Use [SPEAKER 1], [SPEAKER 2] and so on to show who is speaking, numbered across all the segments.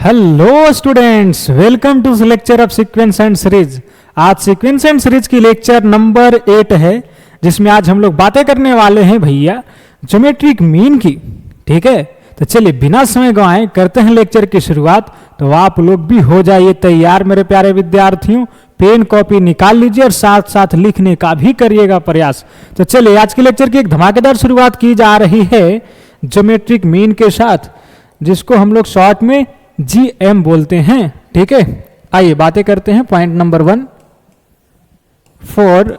[SPEAKER 1] Hello students, welcome to lecture of sequence and series. आज sequence and series की lecture number 8 है, जिसमें आज हम लोग बातें करने वाले हैं भैया ज्योमेट्रिक मीन की। ठीक है, तो चलिए बिना समय गंवाए करते हैं लेक्चर की शुरुआत। तो आप लोग भी हो जाइए तैयार मेरे प्यारे विद्यार्थियों, पेन कॉपी निकाल लीजिए और साथ साथ लिखने का भी करिएगा प्रयास। तो चलिए आज के लेक्चर की एक धमाकेदार शुरुआत की जा रही है ज्योमेट्रिक मीन के साथ, जिसको हम लोग शॉर्ट में GM बोलते हैं। ठीक है, आइए बातें करते हैं। Point number 1, for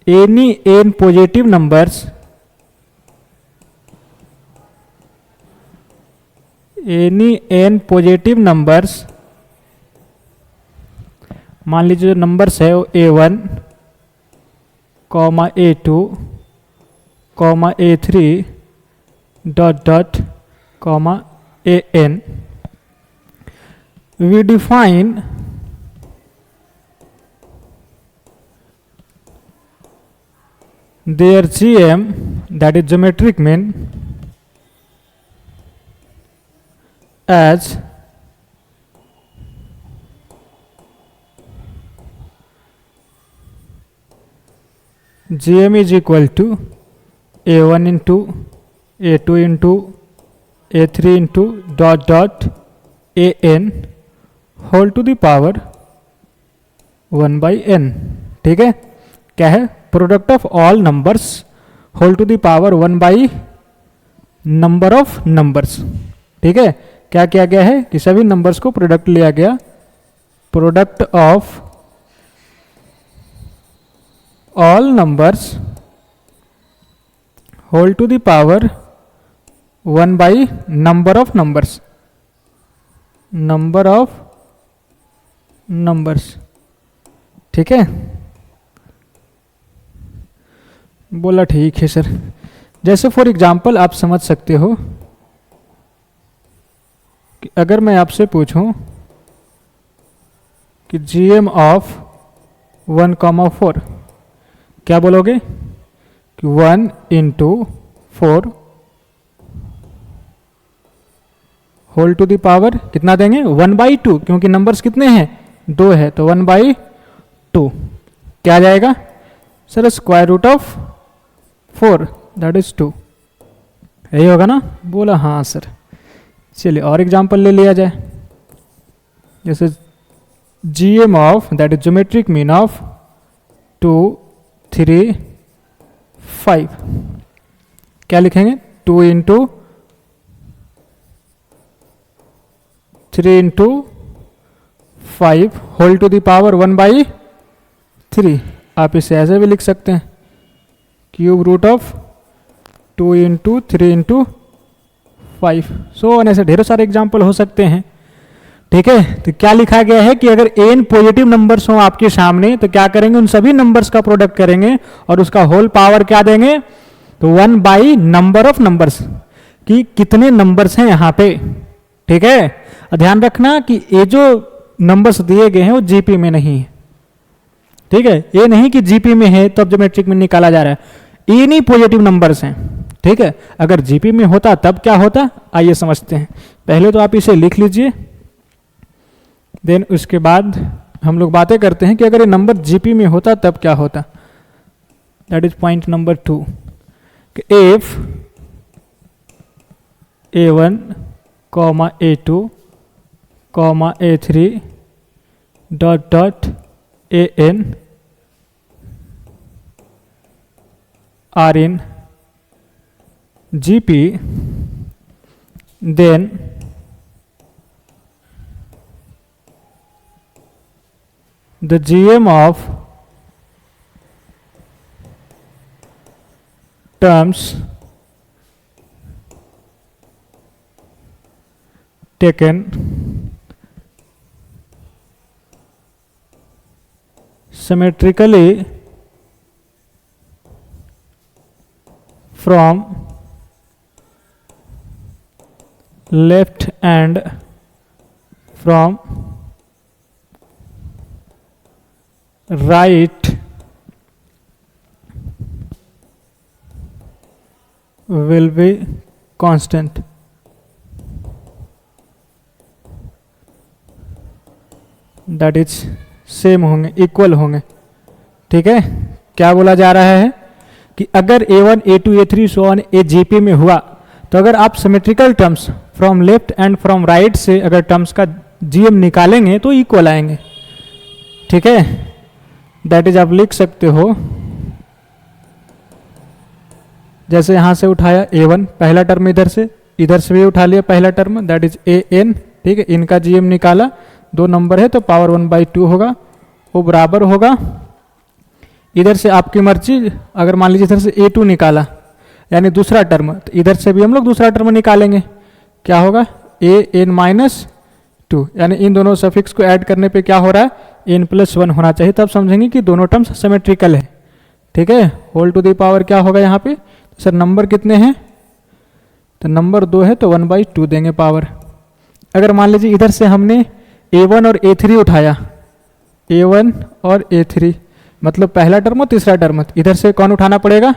[SPEAKER 1] any n positive numbers, any n positive numbers, मान लीजिए जो नंबर्स है वो A1, A2, A3 dot dot AN, we define their GM, that is geometric mean, as GM is equal to A1 into A2 into A3 into dot dot AN whole to the power 1 by n। ठीक है, क्या है? Product of all numbers whole to the power 1 by number of numbers. ठीक है, क्या किया गया है कि सभी नंबर्स को प्रोडक्ट लिया गया, product of all numbers whole to the power 1 by number of numbers, number of numbers. ठीक है, बोला ठीक है सर। जैसे फॉर एग्जांपल आप समझ सकते हो कि अगर मैं आपसे पूछूं कि GM ऑफ 1,4, क्या बोलोगे कि 1 into 4 whole to the power कितना देंगे? 1 by 2, क्योंकि नंबर्स कितने हैं? 2 है, तो 1 by 2 क्या आ जाएगा sir? Square root of 4 that is 2, यही होगा ना? बोला हाँ सर। चलिए और एग्जांपल ले लिया जाए। जैसे GM of, that is geometric mean of 2, 3, 5, क्या लिखेंगे? 2 into 3 into 5 whole to the power 1 by 3। आप इसे ऐसे भी लिख सकते हैं, cube root of 2 into 3 into 5। So ऐसे ढेरों सारे एग्जाम्पल हो सकते हैं। ठीक है, तो क्या लिखा गया है कि अगर n पॉजिटिव नंबर्स हो आपके सामने तो क्या करेंगे? उन सभी नंबर्स का प्रोडक्ट करेंगे और उसका होल पावर क्या देंगे? तो 1 by नंबर ऑफ नंबर्स, कि कितने नंबर्स हैं यहाँ पे। ठीक है, ध्यान रखना कि ये जो नंबर्स दिए गए हैं वो जीपी में नहीं है। ठीक है, ये नहीं कि जीपी में है तो अब ज्योमेट्रिक में निकाला जा रहा है, ये नहीं पॉजिटिव नंबर्स हैं। ठीक है, अगर जीपी में होता तब क्या होता, आइए समझते हैं। पहले तो आप इसे लिख लीजिए, देन उसके बाद हम लोग बातें करते हैं कि अगर ये नंबर जीपी में होता तब क्या होता। That is point number 2, if A1, A2, A3 dot dot AN are in GP, then the GM of terms taken symmetrically from left and from right will be constant. That is same होंगे, equal होंगे। ठीक है, क्या बोला जा रहा है कि अगर A1 A2 A3 so on A GP में हुआ तो अगर आप symmetrical terms from left and from right से अगर टर्म्स का जीएम निकालेंगे तो इक्वल आएंगे। ठीक है, दैट इज आप लिख सकते हो, जैसे यहां से उठाया A1 पहला टर्म, इधर से भी उठा लिया पहला टर्म, दैट इज AN। ठीक है, इनका जीएम निकाला, 2 नंबर है तो पावर 1/2 होगा, वो बराबर होगा। इधर से आपकी मर्जी, अगर मान लीजिए इधर से A2 निकाला यानी दूसरा टर्म, तो इधर से भी हम लोग दूसरा टर्म निकालेंगे, क्या होगा AN-2, यानी इन दोनों सफिक्स को ऐड करने पे क्या हो रहा है n+1 होना चाहिए, तब समझेंगे कि दोनों टर्म्स सिमेट्रिकल है। ठीक है, होल टू द पावर क्या होगा यहाँ पे, तो सर नंबर कितने हैं, तो नंबर 2 है तो 1/2 देंगे पावर। अगर मान लीजिए इधर से हमने A1 और A3 उठाया, A1 और A3 मतलब पहला टर्म और तीसरा टर्म, इधर से कौन उठाना पड़ेगा,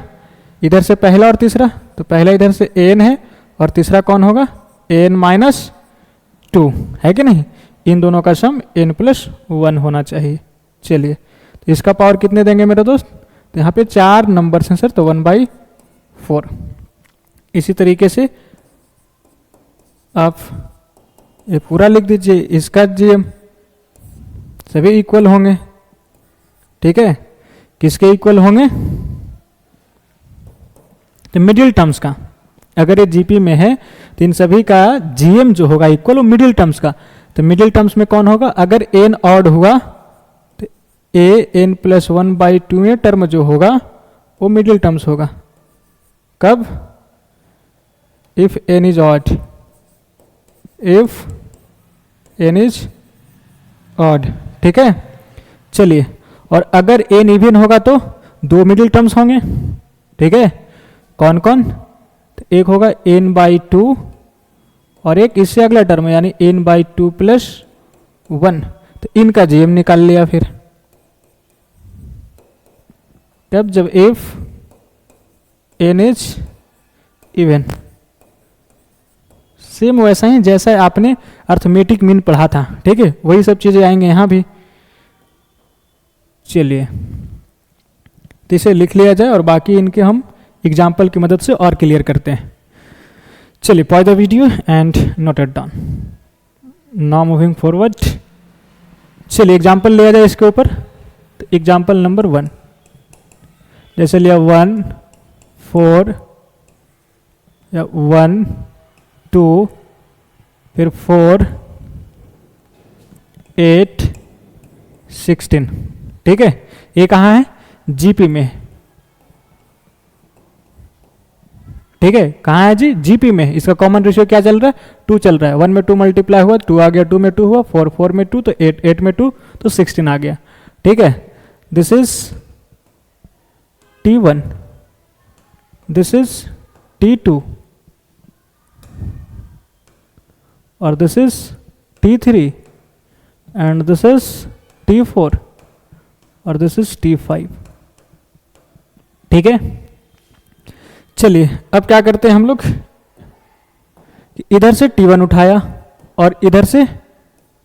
[SPEAKER 1] इधर से पहला और तीसरा, तो पहला इधर से an है और तीसरा कौन होगा an-2 है कि नहीं, इन दोनों का सम n+1 होना चाहिए। चलिए, तो इसका पावर कितने देंगे मेरे दोस्त, तो यहाँ पे 4 नंबर हैं सर, तो 1/4। इसी तरीके से आप ये पूरा लिख दीजिए, इसका जीएम सभी इक्वल होंगे। ठीक है, किसके इक्वल होंगे, तो मिडिल टर्म्स का, अगर ये जीपी में है तो इन सभी का जीएम जो होगा इक्वल वो मिडिल टर्म्स का। तो मिडिल टर्म्स में कौन होगा, अगर एन ऑड हुआ तो an+1/2 में टर्म जो होगा वो मिडिल टर्म्स होगा। कब, if n is odd, if n is odd. ठीक है, चलिए, और अगर n इवन होगा तो 2 मिडिल टर्म्स होंगे। ठीक है, कौन कौन, तो एक होगा n/2 और एक इससे अगला टर्म है यानी n/2+1, तो इनका जीएम निकाल लिया फिर। तब जब if n is even, same वैसा ही जैसा आपने अर्थमेटिक मीन पढ़ा था। ठीक है, वही सब चीजें आएंगे यहाँ भी। चलिए, तो इसे लिख लिया जाए और बाकी इनके हम एग्जाम्पल की मदद से और क्लियर करते हैं। चलिए, pause the video and note it down, now moving forward. चलिए, एग्जाम्पल लिया जाए इसके ऊपर। तो एग्जाम्पल नंबर 1 जैसे लिया 1 4 या 1 2 फिर 4 8 16। ठीक है, ये कहाँ है, जीपी में। ठीक है, कहाँ है जी, जीपी में। इसका कॉमन रेशियो क्या चल रहा है, 2 चल रहा है। 1 में 2 मल्टीप्लाई हुआ, 2 आ गया, 2 में 2 हुआ, 4 में 2 तो 8 में 2 तो 16 आ गया। ठीक है, this is T1, this is T2 और this is T3 and this is T4 और दिस इज T5। ठीक है, चलिए अब क्या करते हैं हम लोग, इधर से T1 उठाया और इधर से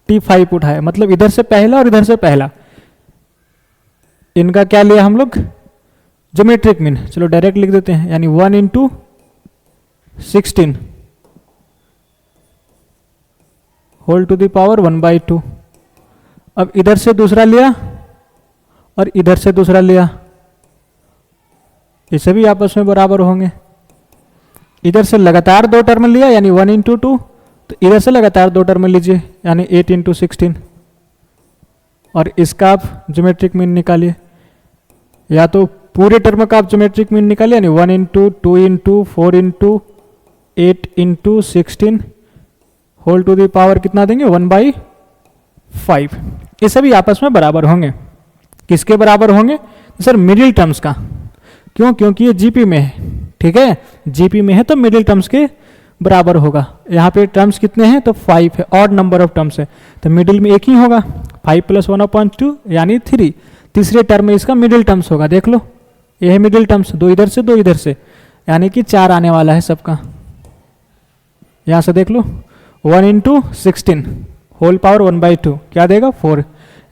[SPEAKER 1] T5 उठाया, मतलब इधर से पहला और इधर से पहला, इनका क्या लिया हम लोग, ज्योमेट्रिक मीन। चलो डायरेक्ट लिख देते हैं, यानी 1 × 16 होल टू द पावर 1/2। अब इधर से दूसरा लिया और इधर से दूसरा लिया, ये सभी आपस में बराबर होंगे। इधर से लगातार 2 टर्म लिया यानी 1 × 2, तो इधर से लगातार 2 टर्म लीजिए यानी 8 × 16 और इसका आप ज्योमेट्रिक मीन निकालिए, या तो पूरे टर्म का आप ज्योमेट्रिक मीन निकालिए यानी 1 × 2 × 4 × 8 × 16 होल टू द पावर कितना देंगे 1/5। ये सभी आपस में बराबर होंगे। किसके बराबर होंगे, सर मिडिल टर्म्स का। क्यों, क्योंकि ये जीपी में है। ठीक है, जीपी में है तो मिडिल टर्म्स के बराबर होगा। यहाँ पे टर्म्स कितने हैं, तो 5 है, ऑड नंबर ऑफ टर्म्स है, तो मिडिल में एक ही होगा, 5 + 1/2 यानी 3। तीसरे टर्म में इसका मिडिल टर्म्स होगा, देख लो ये है मिडिल टर्म्स, 2 इधर से 2 इधर से, यानी कि 4 आने वाला है सबका। यहाँ से देख लो 1 × 16 होल पावर 1/2 क्या देगा 4,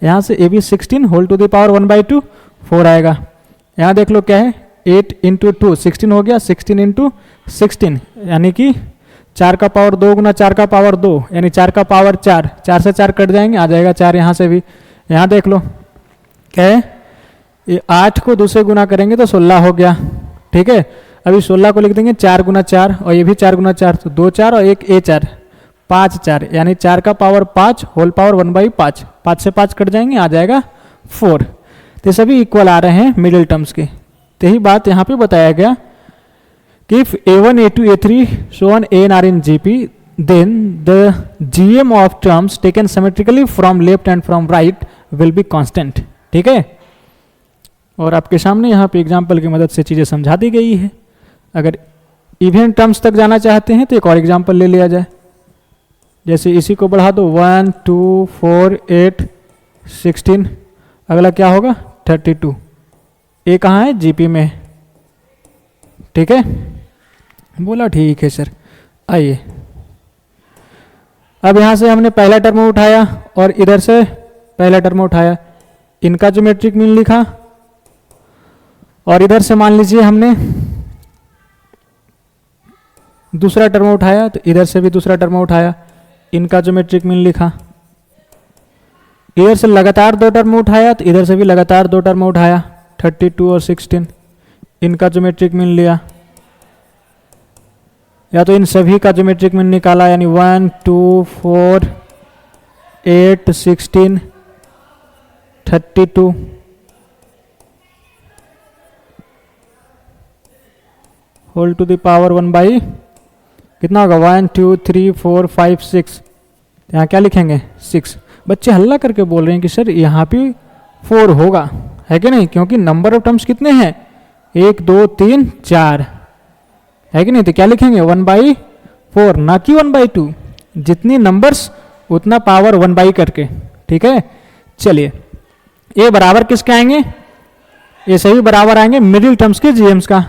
[SPEAKER 1] यहाँ से A B 16 whole to the power 1/2 4 आएगा। यहाँ देख लो क्या है 8 इंटू 2 16 हो गया, 16 इंटू 16 यानी कि 4 का पावर 2 गुना 4 का पावर 2 यानी 4 का पावर 4, 4 से 4 कट जाएंगे, आ जाएगा 4 यहाँ से भी। यहाँ देख लो क्या है ये 8 को 2 से गुना करेंगे तो 16 हो गया, ठीक है। अभी 16 को लिख देंगे 4 गुना 4 और ये भी 4 गुना 4 तो 2 4 और एक ए 4 5 4 यानी 4 का पावर 5 होल पावर 1/5, 5 से 5 कट जाएंगे, आ जाएगा 4। तो सभी इक्वल आ रहे हैं मिडिल टर्म्स के। तो यही बात यहाँ पे बताया गया कि if a1 a2 a3 so on an are in GP then the GM of terms taken symmetrically from left and from right will be constant, ठीक है। और आपके सामने यहाँ पे एग्जाम्पल की मदद से चीज़ें समझा दी गई है। अगर इवन टर्म्स तक जाना चाहते हैं तो एक और एग्जाम्पल ले लिया जाए, जैसे इसी को बढ़ा दो 1 2 4 8 16, अगला क्या होगा 32, ये कहाँ है जीपी में, ठीक है। बोला ठीक है सर। आइए अब यहाँ से हमने पहला टर्म उठाया और इधर से पहला टर्म उठाया, इनका ज्योमेट्रिक मीन लिखा और इधर से मान लीजिए हमने दूसरा टर्म उठाया तो इधर से भी दूसरा टर्म उठाया, इनका ज्योमेट्रिक मीन लिखा। इधर से लगातार 2 टर्म उठाया तो इधर से भी लगातार 2 टर्म उठाया 32 और 16, इनका ज्योमेट्रिक मीन लिया। या तो इन सभी का ज्योमेट्रिक मीन निकाला यानी 1 2 4 8 16 32, होल टू द पावर 1 कितना होगा 1 2 3 4 5 6, यहाँ क्या लिखेंगे 6। बच्चे हल्ला करके बोल रहे हैं कि सर यहाँ पे 4 होगा, है कि नहीं, क्योंकि नंबर ऑफ टर्म्स कितने हैं 1 2 3 4, है कि नहीं। तो क्या लिखेंगे 1/4 ना कि 1/2, जितनी नंबर्स उतना पावर 1 करके, ठीक है। चलिए ये बराबर किसके आएंगे, ये सभी बराबर आएंगे मिडिल टर्म्स के जीएम्स का।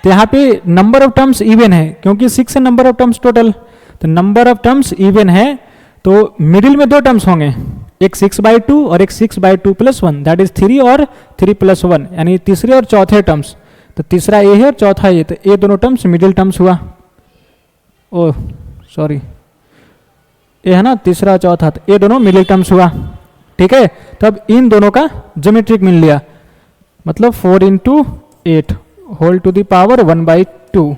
[SPEAKER 1] तो यहाँ पे नंबर ऑफ टर्म्स इवन है क्योंकि 6 है नंबर ऑफ टर्म्स टोटल, तो नंबर ऑफ टर्म्स इवन है तो मिडिल में 2 टर्म्स होंगे, एक 6/2 और एक 6/2 + 1 दैट इज 3 और 3 + 1 यानी तीसरे और चौथे टर्म्स। तो तीसरा ए है और चौथा ए, तो ये दोनों टर्म्स मिडिल टर्म्स हुआ। ओह सॉरी, ये है ना तीसरा चौथा, तो ये दोनों मिडिल टर्म्स हुआ, ठीक है। तो अब इन दोनों का ज्योमेट्रिक मिल लिया, मतलब 4 × 8 होल टू द पावर 1/2,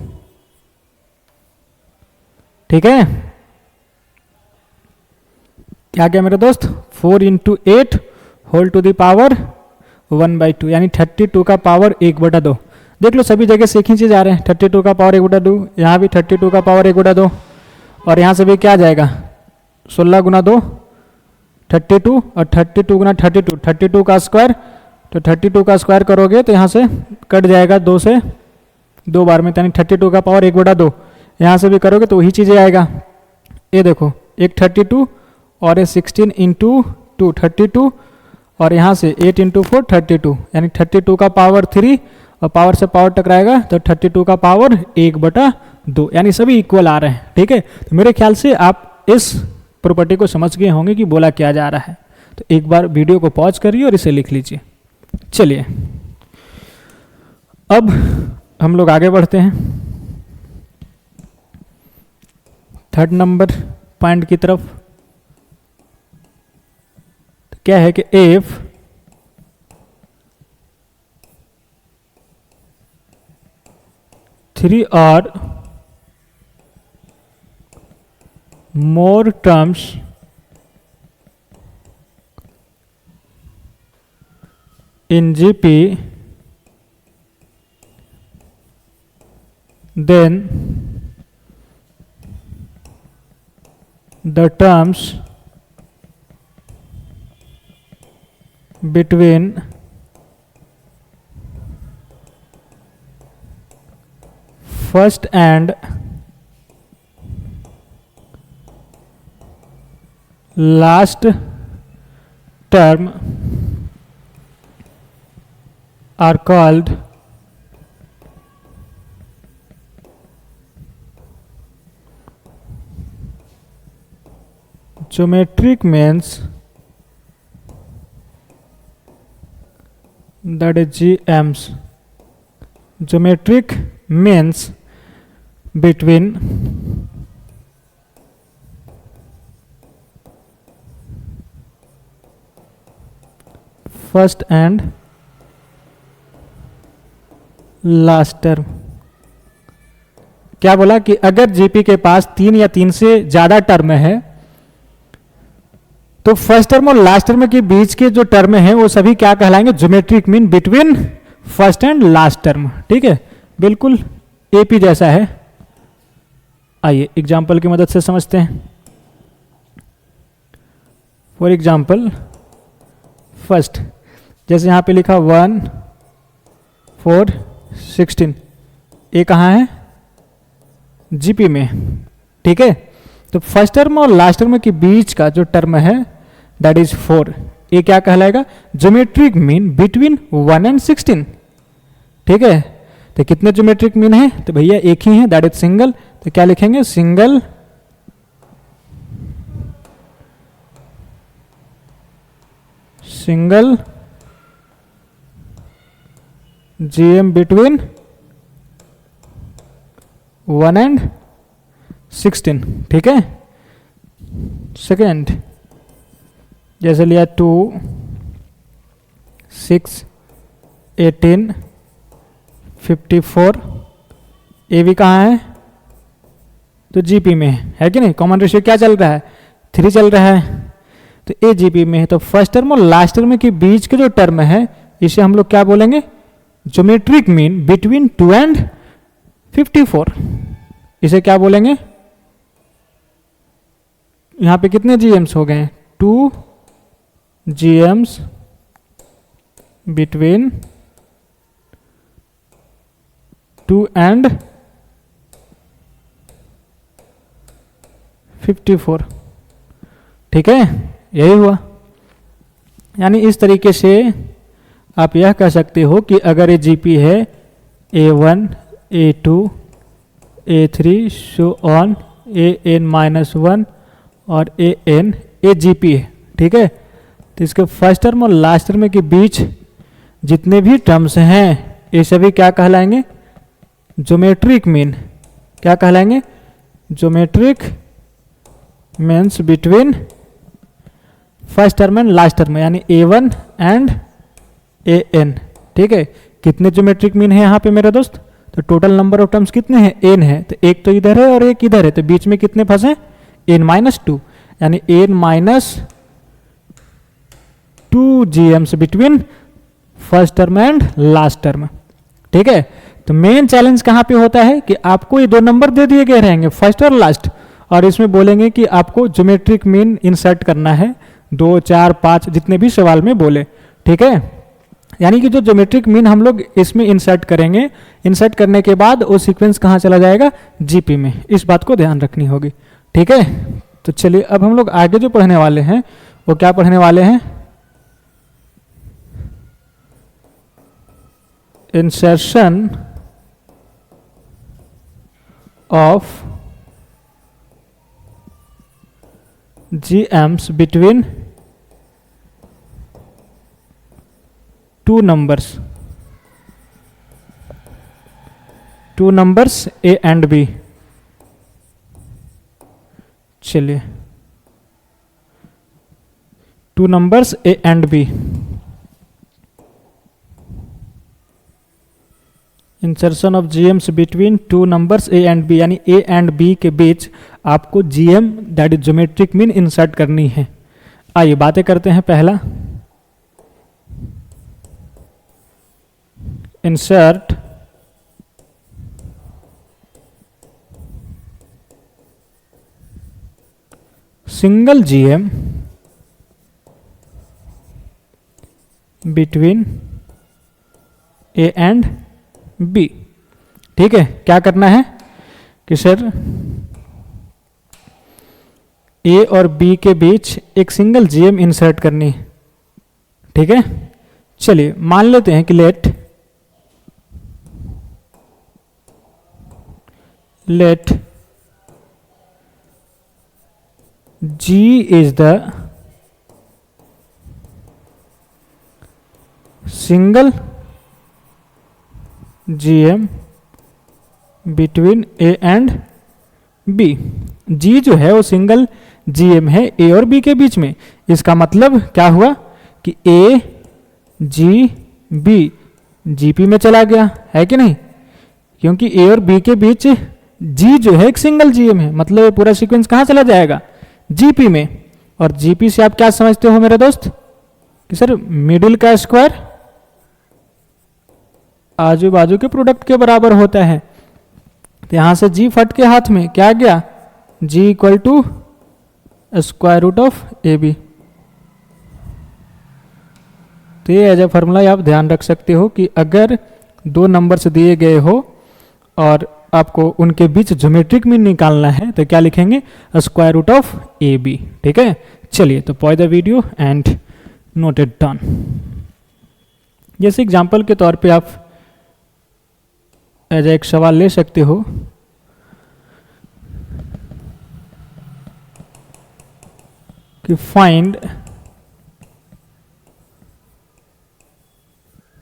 [SPEAKER 1] ठीक है। क्या क्या मेरे दोस्त 4 × 8 होल टू द पावर 1/2 यानी 32 का पावर 1/2। देख लो सभी जगह से एक ही चीज आ रहे हैं, 32 का पावर 1/2, यहाँ भी 32 का पावर 1/2 और यहाँ से भी क्या आ जाएगा 16 गुना 2 32 और 32 गुना 32 32 का स्क्वायर, तो 32 का स्क्वायर करोगे तो यहाँ से कट जाएगा 2 से 2 बार में, यानी 32 का पावर 1/2। यहाँ से भी करोगे तो वही चीज़ें आएगा। ये देखो एक 32 और ये 16 × 2 32 और यहाँ से 8 × 4 32 यानी 32 का पावर 3 और पावर से पावर टकराएगा तो 32 का पावर 1/2 यानी सभी इक्वल आ रहे हैं, ठीक है। तो मेरे ख्याल से आप इस प्रॉपर्टी को समझ गए होंगे कि बोला क्या जा रहा है। तो एक बार वीडियो को पॉज करिए और इसे लिख लीजिए। चलिए अब हम लोग आगे बढ़ते हैं 3rd नंबर पॉइंट की तरफ। तो क्या है कि इफ थ्री और more terms in GP, then the terms between first and last term are called geometric means that is GMs, geometric means between first and last term. क्या बोला कि अगर जीपी के पास 3 या 3 से ज्यादा टर्म है तो फर्स्ट टर्म और लास्ट टर्म के बीच के जो टर्म है वो सभी क्या कहलाएंगे, geometric mean between first and last term. ठीक है, बिल्कुल एपी जैसा है। आइए एग्जाम्पल की मदद से समझते हैं। फॉर एग्जाम्पल फर्स्ट, जैसे यहां पे लिखा 1 4 16, ये कहाँ है, जीपी में। ठीक है, तो फर्स्ट टर्म और लास्ट टर्म के बीच का जो टर्म है दैट इज 4, ये क्या कहलाएगा, ज्योमेट्रिक मीन बिटवीन 1 एंड 16। ठीक है, तो कितने ज्योमेट्रिक मीन है, तो भैया एक ही है दैट इज सिंगल। तो क्या लिखेंगे, single single GM between 1 and 16। ठीक है, सेकेंड जैसे लिया 2 6 18 54, ये भी कहाँ है, तो जीपी में है कि नहीं। कॉमन रेशियो क्या चल रहा है, 3 चल रहा है, तो ए जीपी में है। तो फर्स्ट टर्म और लास्ट टर्म के बीच के जो टर्म है इसे हम लोग क्या बोलेंगे, ज्योमेट्रिक मीन बिटवीन 2 एंड 54। इसे क्या बोलेंगे, यहां पे कितने जीएम्स हो गए, 2 GMs बिटवीन 2 एंड 54। ठीक है, यही हुआ। यानी इस तरीके से आप यह कह सकते हो कि अगर ये जीपी है A1 A2 A3 so on AN-1 और AN ये जीपी है। ठीक है, तो इसके फर्स्ट टर्म और लास्ट टर्म के बीच जितने भी टर्म्स हैं ये सभी क्या कहलाएंगे, ज्योमेट्रिक मीन। क्या कहलाएंगे, geometric means between first term and last term, यानी A1 एंड AN। ठीक है, कितने ज्योमेट्रिक मीन है यहाँ पे मेरे दोस्त, तो टोटल नंबर ऑफ टर्म्स कितने हैं, n है, तो एक तो इधर है और एक इधर है, तो बीच में कितने फंसे, n-2, यानी n-2 GMs between first term and last term. ठीक है, तो मेन चैलेंज कहाँ पे होता है कि आपको ये 2 नंबर दे दिए गए रहेंगे फर्स्ट और लास्ट, और इसमें बोलेंगे कि आपको ज्योमेट्रिक मीन इंसर्ट करना है 2 4 5 जितने भी सवाल में बोले। ठीक है, यानी कि जो ज्योमेट्रिक मीन हम लोग इसमें इंसर्ट करेंगे, इंसर्ट करने के बाद वो सीक्वेंस कहाँ चला जाएगा, जीपी में। इस बात को ध्यान रखनी होगी। ठीक है, तो चलिए अब हम लोग आगे जो पढ़ने वाले हैं वो क्या पढ़ने वाले हैं, insertion of GMs between 2 numbers A and B। चलिए 2 numbers A and B, insertion of GMs between 2 numbers A and B, यानी A and B के बीच आपको GM that is geometric mean insert करनी है। आइए बातें करते हैं। पहला, insert single GM between A and B। ठीक है, क्या करना है कि सर A और B के बीच एक सिंगल GM इंसर्ट करनी है। ठीक है, चलिए मान लेते हैं कि let G is the single GM between A and B। G जो है वो सिंगल GM है A और B के बीच में। इसका मतलब क्या हुआ कि A G B GP में चला गया, है कि नहीं? क्योंकि A और B के बीच G जो है एक सिंगल GM है, मतलब ये पूरा सीक्वेंस कहाँ चला जाएगा? GP में। और GP से आप क्या समझते हो मेरे दोस्त कि सर मिडिल का स्क्वायर आजू बाजू के प्रोडक्ट के बराबर होता है। तो यहां से G फट के हाथ में क्या गया? G equal to square root of AB। तो ये एज ए फॉर्मूला आप ध्यान रख सकते हो कि अगर दो नंबर्स दिए गए हो और आपको उनके बीच ज्योमेट्रिक मीन निकालना है तो क्या लिखेंगे? Square root of AB। ठीक है, चलिए तो pause the video and note it down. जैसे एग्जांपल के तौर पे आप एज एक सवाल ले सकते हो कि find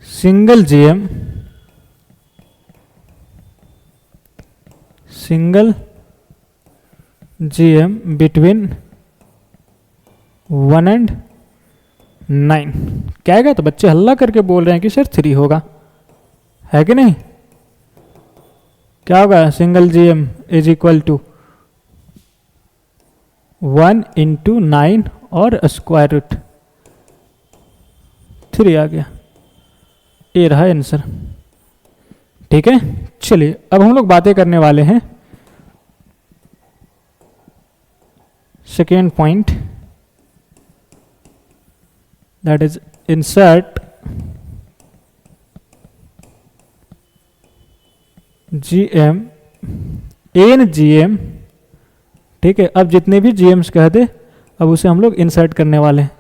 [SPEAKER 1] single GM between 1 and 9। क्या आएगा? तो बच्चे हल्ला करके बोल रहे हैं कि सर 3 होगा, है कि नहीं? क्या होगा? Single GM is equal to 1 into 9 और स्क्वायर रूट 3 आ गया। ये रहा आंसर। ठीक है, चलिए अब हम लोग बातें करने वाले हैं second point, that is insert GM in GM। ठीक है, अब जितने भी GMs कह दे अब उसे हम लोग इंसर्ट करने वाले हैं।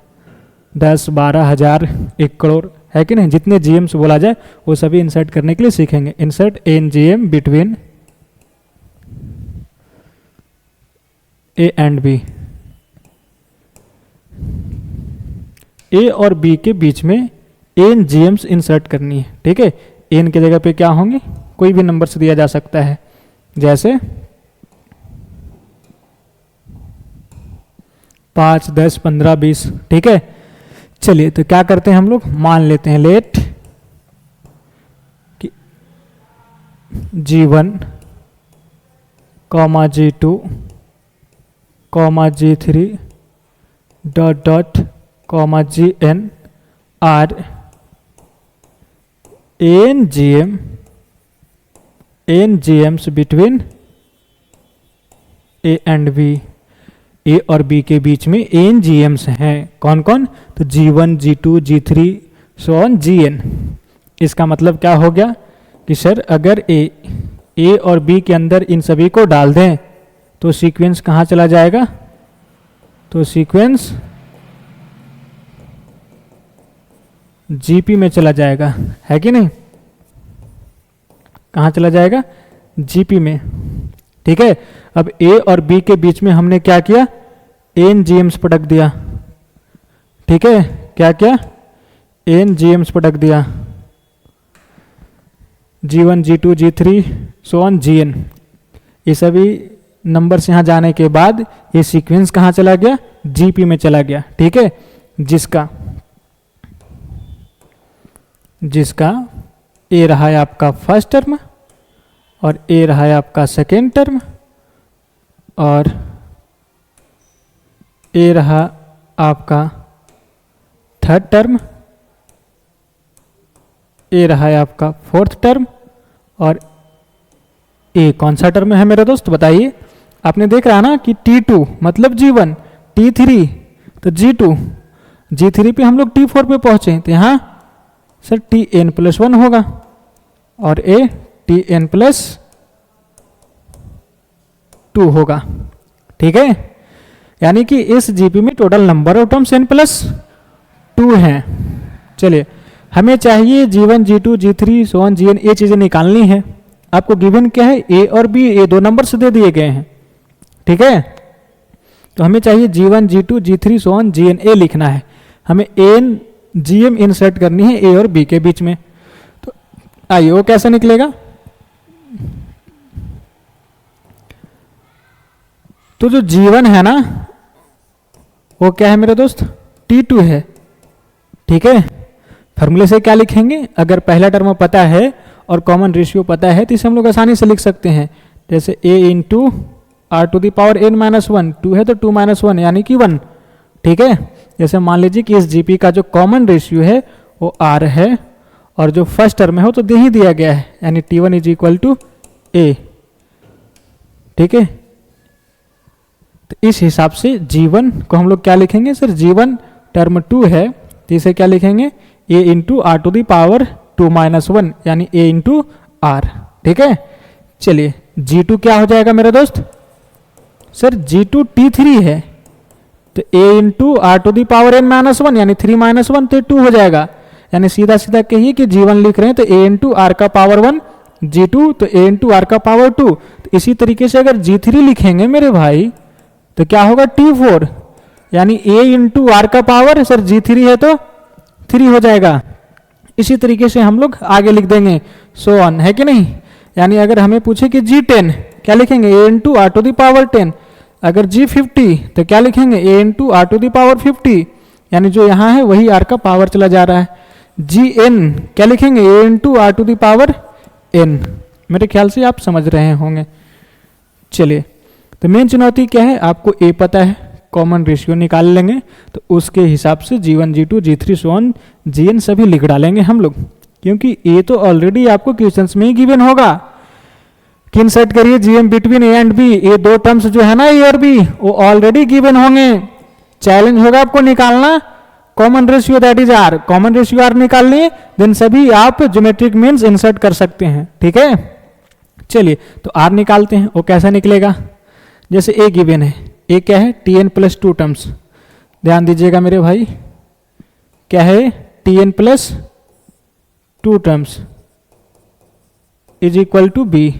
[SPEAKER 1] 10, 12, 1000, 1 करोड़, है कि नहीं? जितने GMs बोला जाए वो सभी इंसर्ट करने के लिए सीखेंगे। Insert in GM between A and B। A और B के बीच में n GMs इंसर्ट करनी है। ठीक है, n की जगह पे क्या होंगे? कोई भी नंबर से दिया जा सकता है, जैसे 5, 10, 15, 20। ठीक है, चलिए तो क्या करते हैं हम लोग? मान लेते हैं लेट कि G1, G2, G3 dot dot Gn are n GMs between A and B। A और B के बीच में n GMs हैं। कौन कौन? तो G1, G2, G3 so on Gn। इसका मतलब क्या हो गया कि सर अगर A और B के अंदर इन सभी को डाल दें तो सीक्वेंस कहाँ चला जाएगा? तो सीक्वेंस GP में चला जाएगा, है कि नहीं? कहाँ चला जाएगा? GP में। ठीक है, अब A और B के बीच में हमने क्या किया? n GMs पटक दिया। ठीक है, क्या क्या? n GMs पटक दिया। G1, G2, G3 so on Gn। ये सभी नंबर्स यहाँ जाने के बाद ये सीक्वेंस कहाँ चला गया? GP में चला गया। ठीक है, जिसका A रहा है आपका फर्स्ट टर्म और A रहा है आपका सेकेंड टर्म और A रहा आपका थर्ड टर्म, A रहा है आपका फोर्थ टर्म और A कौन सा टर्म है मेरे दोस्त? बताइए। आपने देख रहा ना कि T2 मतलब G1, T3 तो G2, G3 पे हम लोग T4 पे पहुंचे तो यहाँ सर Tn+1 होगा और A Tn+2 होगा। ठीक है, यानी कि इस GP में total number of terms n+2 हैं। चलिए, हमें चाहिए G1, G2, G3 so on Gn। ये चीज़ें निकालनी है। आपको गिवन क्या है? A और B, ये दो नंबर से दे दिए गए हैं। ठीक है, तो हमें चाहिए G1, G2, G3 so on Gn। A लिखना है हमें। n जीएम इंसर्ट करनी है ए और बी के बीच में। तो आइए वो कैसे निकलेगा। तो जो G1 है ना वो क्या है मेरे दोस्त, T2 है। ठीक है, फॉर्मूले से क्या लिखेंगे, अगर पहला टर्म पता है और कॉमन रेशियो पता है तो इसे हम लोग आसानी से लिख सकते हैं। जैसे a into are to the power n minus one, 2 है तो 2 माइनस वन यानी कि 1। ठीक है, जैसे मान लीजिए कि इस जीपी का जो कॉमन रेशियो है वो r है और जो फर्स्ट टर्म है वो तो दे ही दिया गया है, यानी T1 is equal to a। ठीक है, तो इस हिसाब से G1 को हम लोग क्या लिखेंगे सर, G1 टर्म 2 है तो इसे क्या लिखेंगे, a into are to the power 2 minus one यानी a इंटू आर। ठीक है, चलिए G2 क्या हो जाएगा मेरे दोस्त, सर G2 T3 है तो a into are to the power n minus one यानी 3 माइनस वन तो 2 हो जाएगा। यानी सीधा सीधा कहिए कि G1 लिख रहे हैं तो a इंटू आर का पावर 1, G2 तो a इंटू आर का पावर 2। तो इसी तरीके से अगर G3 लिखेंगे मेरे भाई तो क्या होगा T4 यानी a इंटू आर का पावर, सर G3 है तो 3 हो जाएगा। इसी तरीके से हम लोग आगे लिख देंगे, सो ऑन, है कि नहीं। यानी अगर हमें पूछे कि G10 क्या लिखेंगे, a into are to the power 10। अगर G50 तो क्या लिखेंगे, a into are to the power 50 यानी जो यहाँ है वही आर का पावर चला जा रहा है। Gn क्या लिखेंगे, a into are to the power n। मेरे ख्याल से आप समझ रहे होंगे। चलिए, तो मेन चुनौती क्या है, आपको a पता है, कॉमन रेशियो निकाल लेंगे तो उसके हिसाब से G1 G2 G3 so on Gn सभी लिख डालेंगे हम लोग, क्योंकि a तो ऑलरेडी आपको क्वेश्चंस में ही गिवन होगा कि इंसर्ट करिए Gm between a and b। ये दो टर्म्स जो है ना a और b वो ऑलरेडी गिवन होंगे। चैलेंज होगा आपको निकालना common ratio that is r। Common ratio r निकाल लिए देन सभी आप ज्योमेट्रिक मीन्स इंसर्ट कर सकते हैं। ठीक है, चलिए तो r निकालते हैं। वो कैसा निकलेगा, जैसे a गिवन है, a क्या है tn प्लस 2 टर्म्स। ध्यान दीजिएगा मेरे भाई, क्या है tn plus 2 terms is equal to b।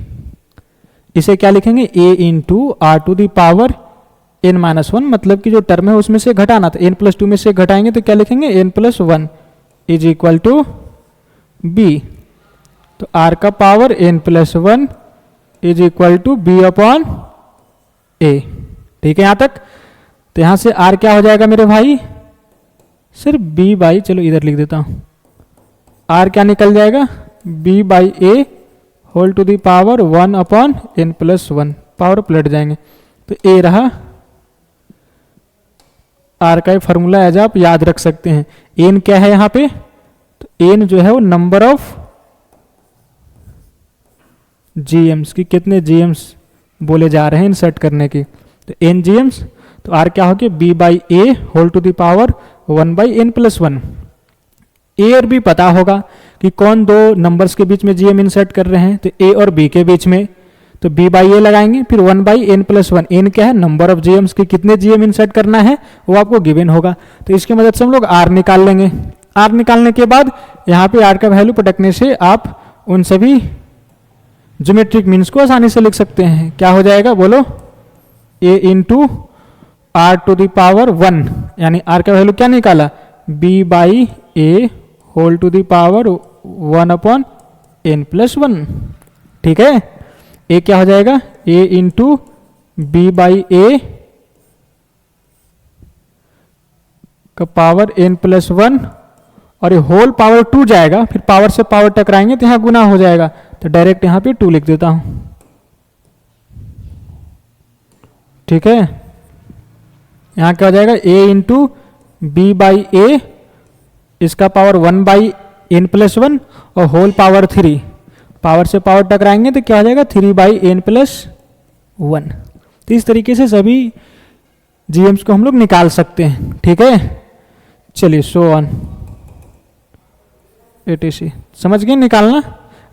[SPEAKER 1] इसे क्या लिखेंगे, a into are to the power n minus one, मतलब कि जो टर्म है उसमें से घटाना था, n प्लस 2 में से घटाएंगे तो क्या लिखेंगे, n plus 1 is equal to b। तो r का power n plus 1 is equal to b upon a। ठीक है यहाँ तक। तो यहां से r क्या हो जाएगा मेरे भाई, सिर्फ b बाई, चलो इधर लिख देता हूं, r क्या निकल जाएगा, b by a whole to the power 1 upon n plus 1, power पलट जाएंगे तो a रहा। r का फॉर्मूला एज आप याद रख सकते हैं। n क्या है यहाँ पे, तो n जो है वो नंबर ऑफ GMs की, कितने GMs बोले जा रहे हैं इंसर्ट करने की, तो n GMs। तो r क्या हो गया, b by A whole to the power 1 by n plus 1। a और b पता होगा कि कौन दो नंबर्स के बीच में GM इंसर्ट कर रहे हैं, तो a और b के बीच में, तो b बाई ए लगाएंगे, फिर 1 बाई n प्लस 1। n क्या है, नंबर ऑफ GMs के कितने GM इंसर्ट करना है वो आपको गिवन होगा। तो इसकी मदद से हम लोग r निकाल लेंगे। r निकालने के बाद यहाँ पे r का वैल्यू पटकने से आप उन सभी ज्योमेट्रिक मीन्स को आसानी से लिख सकते हैं। क्या हो जाएगा बोलो, a into are to the power 1 यानी r का वैल्यू क्या निकाला, b by A whole to the power 1 upon n plus 1। ठीक है, a क्या हो जाएगा, a into B by A का पावर n प्लस 1 और ये होल पावर 2 जाएगा, फिर पावर से पावर टकराएंगे तो यहाँ गुना हो जाएगा, तो डायरेक्ट यहाँ पे 2 लिख देता हूं। ठीक है, यहाँ क्या हो जाएगा, a इंटू बी बाई ए इसका पावर 1 बाई n प्लस 1 और होल पावर 3, पावर से पावर टकराएंगे तो क्या हो जाएगा 3 बाई n प्लस 1। तो इस तरीके से सभी GMs को हम लोग निकाल सकते हैं। ठीक है, चलिए सो ऑन etc। समझ गए निकालना,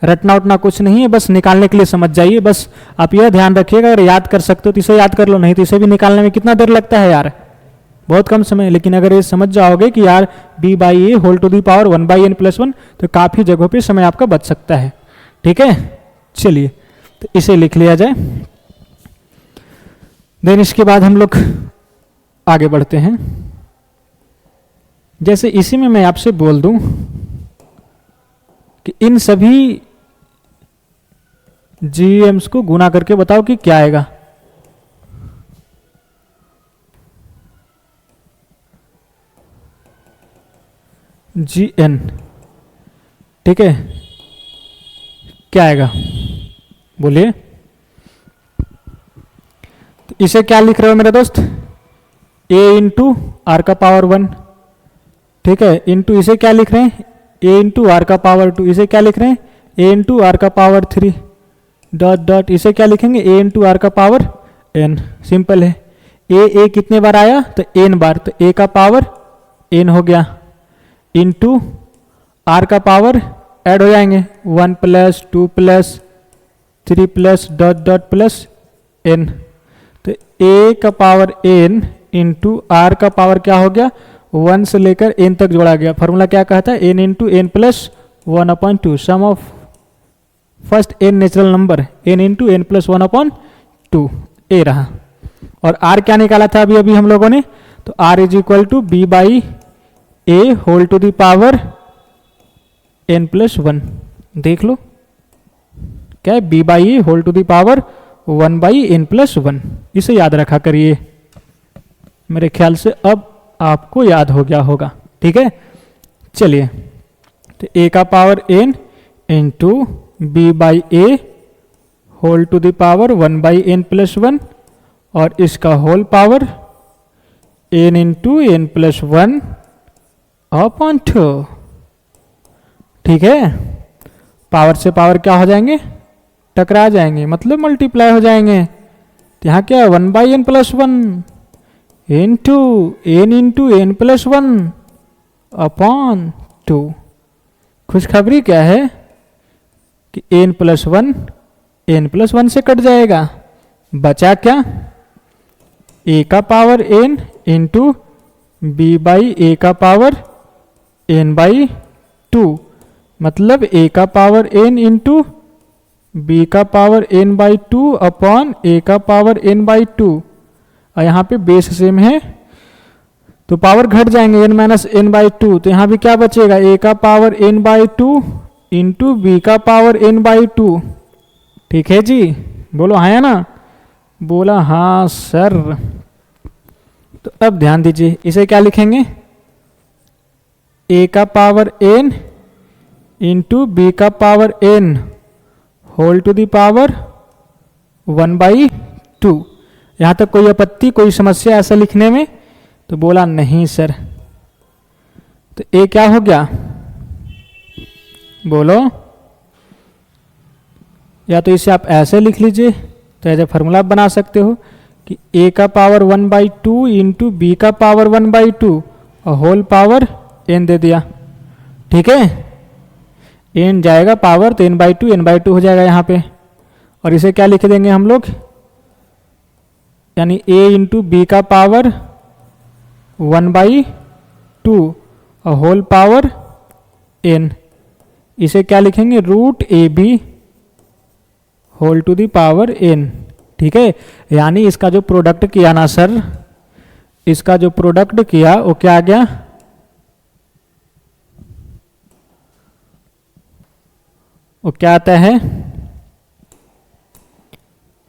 [SPEAKER 1] रटना उठना कुछ नहीं है, बस निकालने के लिए समझ जाइए। बस आप यह ध्यान रखिएगा, अगर याद कर सकते हो तो इसे याद कर लो, नहीं तो इसे भी निकालने में कितना देर लगता है यार, बहुत कम समय। लेकिन अगर ये समझ जाओगे कि यार b by A whole to the power 1 by n plus 1, तो काफ़ी जगहों पे समय आपका बच सकता है। ठीक है, चलिए तो इसे लिख लिया जाए। देन इसके बाद हम लोग आगे बढ़ते हैं। जैसे इसी में मैं आपसे बोल दूं कि इन सभी GMs को गुना करके बताओ कि क्या आएगा। GN, ठीक है, क्या आएगा बोलिए। तो इसे क्या लिख रहे हो मेरे दोस्त, A इंटू आर का पावर 1, ठीक है, इंटू इसे क्या लिख रहे हैं, A इंटू आर का पावर 2, इसे क्या लिख रहे हैं, A इंटू आर का पावर 3, डॉट डॉट इसे क्या लिखेंगे, A इंटू आर का पावर n। सिंपल है। A कितने बार आया, तो n बार, तो A का पावर n हो गया, इंटू आर का पावर ऐड हो जाएंगे 1 plus 2 plus 3 plus dot dot plus n। तो A का पावर n इंटू आर का पावर क्या हो गया, 1 से लेकर n तक जोड़ा गया। फॉर्मूला क्या कहता है, n into n plus 1/2, sum of first n natural number, n into n plus 1/2 A रहा। और r क्या निकाला था अभी अभी हम लोगों ने, तो r is equal to b by A whole to the power n plus 1। देख लो क्या है, b by A whole to the power 1 by n plus 1। इसे याद रखा करिए, मेरे ख्याल से अब आपको याद हो गया होगा, ठीक है। चलिए, तो a का power n into b by A whole to the power 1 by n plus 1, और इसका whole power n into n plus 1/2, ठीक है। पावर से पावर क्या हो जाएंगे, टकरा जाएंगे, मतलब मल्टीप्लाई हो जाएंगे। तो यहाँ क्या है, 1 by n plus 1 into n plus 1/2। खुशखबरी क्या है कि n प्लस 1 से कट जाएगा, बचा क्या, a का power n into b by A का पावर n बाई 2, मतलब a का पावर n इंटू b का power n by 2 upon a का पावर n बाई 2। और यहाँ पे बेस सेम है तो पावर घट जाएंगे, n माइनस n बाई 2। तो यहाँ भी क्या बचेगा, a का power n by 2 into B का पावर n बाई 2, ठीक है जी, बोलो हाँ या ना, बोला हाँ सर। तो अब ध्यान दीजिए, इसे क्या लिखेंगे, a का पावर n इंटू बी का power n whole to the power 1 by 2। यहाँ तक कोई आपत्ति, कोई समस्या ऐसा लिखने में, तो बोला नहीं सर। तो a क्या हो गया, बोलो, या तो इसे आप ऐसे लिख लीजिए, तो ऐसे फॉर्मूला बना सकते हो कि a का पावर 1 बाई 2 इंटू बी का पावर 1 बाई 2 और होल पावर n दे दिया, ठीक है। n जाएगा पावर, तो n बाई 2 हो जाएगा यहाँ पे। और इसे क्या लिख देंगे हम लोग, यानी a इंटू बी का पावर 1 बाई 2 और होल पावर n। इसे क्या लिखेंगे, root A B whole to the power n, ठीक है। यानी इसका जो प्रोडक्ट किया ना सर, इसका जो प्रोडक्ट किया वो क्या आ गया, वो क्या आता है